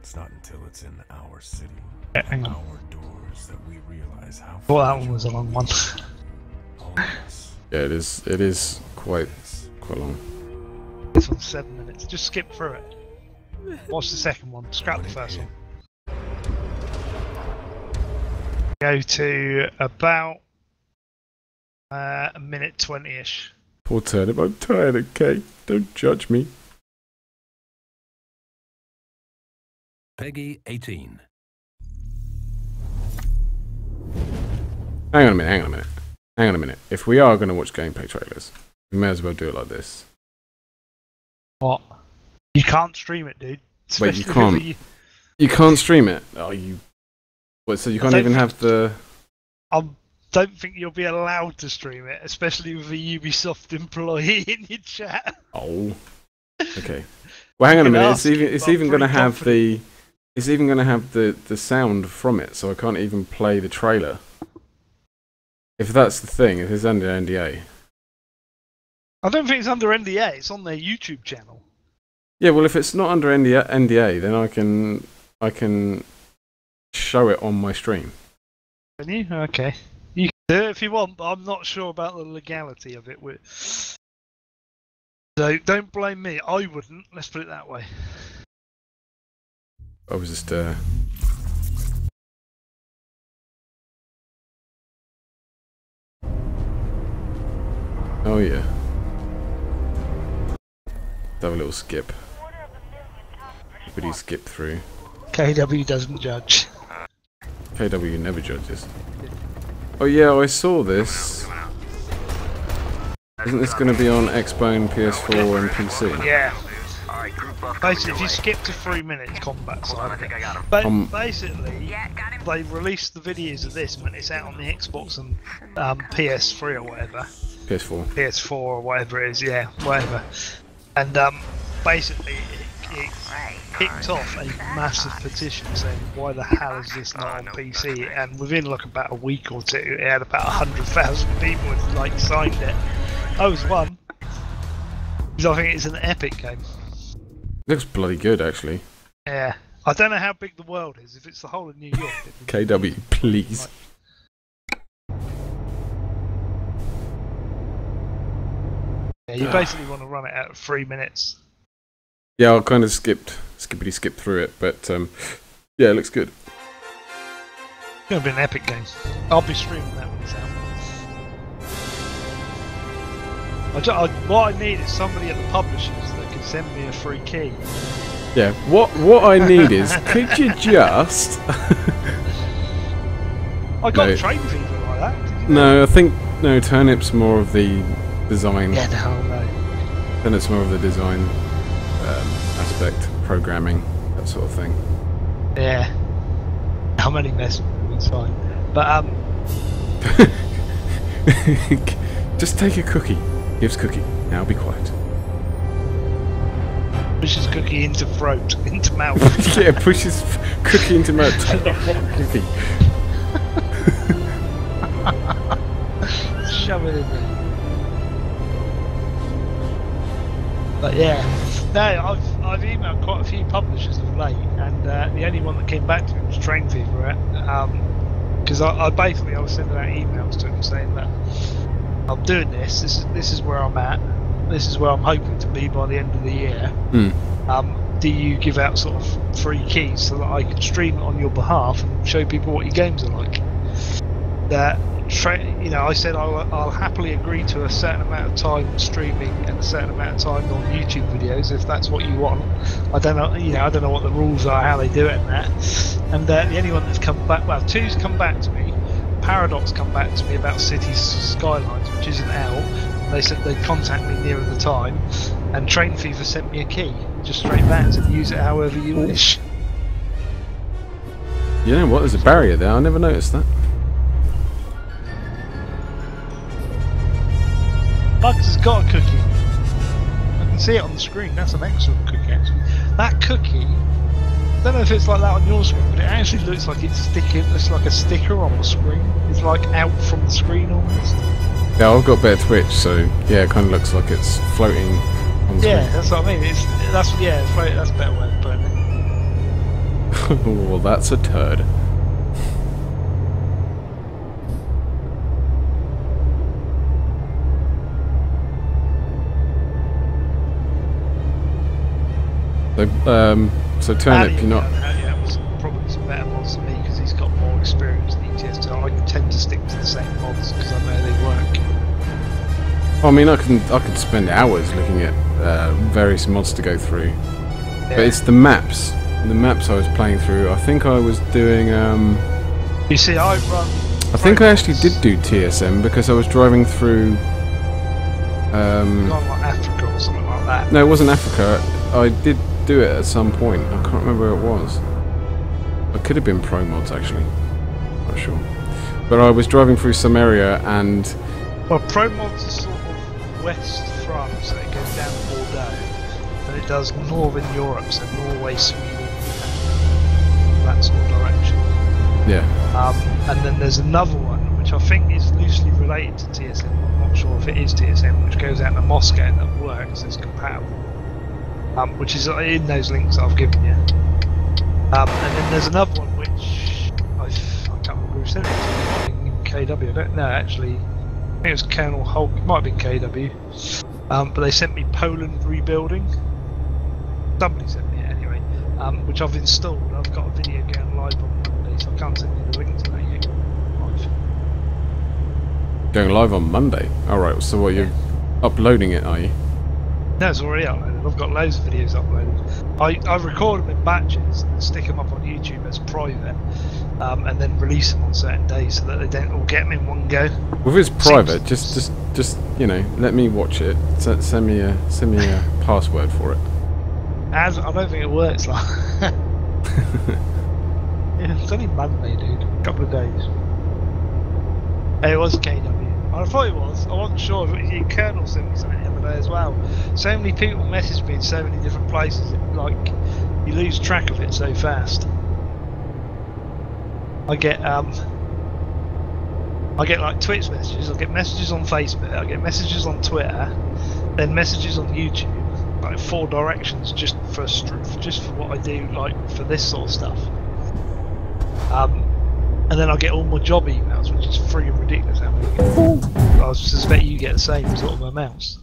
It's not until it's in our city, Yeah, hang on. our doors, that we realize how Well, that one was a long one. Yeah, it is quite long. This one's 7 minutes. Just skip through it. Watch the second one. Scrap the first one. Go to about a minute 20-ish. Poor turnip, I'm tired, okay? Don't judge me. Peggy 18. Hang on a minute. If we are going to watch gameplay trailers, we may as well do it like this. What? You can't stream it, dude. Wait, you Especially can't? with You can't stream it? Oh, you... What, so you can't even have the... I don't think you'll be allowed to stream it, especially with a Ubisoft employee in your chat. Oh. Okay. Well, hang on a minute. It's even going to have the... It's even going to have the sound from it, so I can't even play the trailer. If that's the thing, it is under NDA. I don't think it's under NDA, it's on their YouTube channel. Yeah, well, if it's not under NDA, then I can show it on my stream. Can you? Okay. You can do it if you want, but I'm not sure about the legality of it. So don't blame me. I wouldn't. Let's put it that way. I was just oh yeah. Let's have a little skip. Everybody skip through. KW doesn't judge. KW never judges. Oh yeah, I saw this. Isn't this going to be on Xbone, PS4 and PC? Yeah. Basically, if you skip to 3 minutes, combat side of it. But basically, they released the videos of this when it's out on the Xbox and PS3 or whatever. PS4. PS4 or whatever it is, yeah, whatever. And basically, it kicked off a massive petition saying, why the hell is this not on PC? And within like about a week or two, it had about 100,000 people who like signed it. I was one. Because I think it's an epic game. Looks bloody good, actually. Yeah. I don't know how big the world is. If it's the whole of New York... KW, please. Yeah, you basically want to run it out of 3 minutes. Yeah, I kind of skipped through it, but yeah, it looks good. It's going to be an epic game. I'll be streaming that when it's out. What I need is somebody at the publishers that can send me a free key. Yeah, what I need is, could you just... I got train people like that. Did you know? No, I think Turnip's more of the design. Yeah, no. Turnip's more of the design aspect, programming, that sort of thing. Yeah. How many mess it's fine. But just take a cookie. Gives cookie. Now be quiet. Pushes cookie into throat, into mouth. Yeah, pushes cookie into mouth. Take a cookie. Shove it in there. But yeah, no, I've emailed quite a few publishers of late, and the only one that came back to me was Train Fever, because I was sending out emails to him saying that I'm doing this. This is where I'm at. This is where I'm hoping to be by the end of the year. Do you give out sort of free keys so that I can stream it on your behalf and show people what your games are like? I said I'll happily agree to a certain amount of time streaming and a certain amount of time on YouTube videos if that's what you want. I don't know, I don't know what the rules are, how they do it and that. And the only one that's come back, well, two's come back to me. Paradox come back to me about Cities Skylines, which isn't out. They said they'd contact me nearer the time, and Train Fever sent me a key, just straight back, and said use it however you wish. You know what? There's a barrier there. I never noticed that. Bugs has got a cookie. I can see it on the screen. That's an excellent cookie, actually. That cookie. I don't know if it's like that on your screen, but it actually looks like it's sticking. It's like a sticker on the screen. It's like out from the screen almost. Yeah, I've got better Twitch, so yeah, it kind of looks like it's floating on the screen. Yeah, that's what I mean. That's a better way of putting it. Well, that's a turd. So Turnip, you're not... Yeah, was probably some better mods than me because he's got more experience than ETS2. I tend to stick to the same mods because I know they work. I mean, I could spend hours looking at various mods to go through, yeah. But it's the maps. The maps I was playing through. I think I was doing. You see, I think I actually did do TSM because I was driving through. Like Africa or something like that. No, it wasn't Africa. I did do it at some point. I can't remember where it was. It could have been Pro Mods actually. Not sure. But I was driving through some area and. Well, Pro Mods is sort of West France, so it goes down to Bordeaux. But it does Northern Europe, so Norway, Sweden, and that sort of direction. Yeah. And then there's another one, which I think is loosely related to TSM. I'm not sure if it is TSM, which goes out to Moscow and that works, it's compatible. Which is in those links I've given you. And then there's another one which I can't remember who said it. KW. I don't know actually. I think it was Colonel Hulk. It might have been KW. But they sent me Poland Rebuilding. Somebody sent me it anyway. Which I've installed. I've got a video going live on Monday, so I can't send you the link to that yet. Going live on Monday. Alright, so what, you're uploading it, are you? No, it's already uploaded. I've got loads of videos uploaded. I record them in batches and stick them up on YouTube as private, and then release them on certain days so that they don't all get them in one go. Well, if it's private, just you know, let me watch it. Send me a password for it. I don't think it works like. Yeah, it's only Monday, dude. A couple of days. It was KW. I thought it was. I wasn't sure. Your Colonel sent me something the other day as well. So many people message me in so many different places. Like you lose track of it so fast. I get like Twitch messages. I get messages on Facebook. I get messages on Twitter. Then messages on YouTube. Like 4 directions just for what I do. Like for this sort of stuff. And then I get all my job emails, which is friggin' ridiculous how many. I suspect you get the same sort of amounts.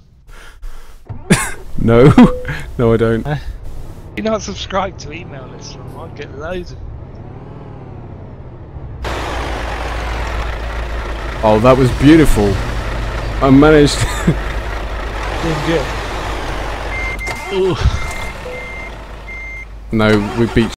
No, no, I don't. You're not subscribed to email lists from them. I get loads of. Oh, that was beautiful. I managed. Doing good. Ooh. No, we beat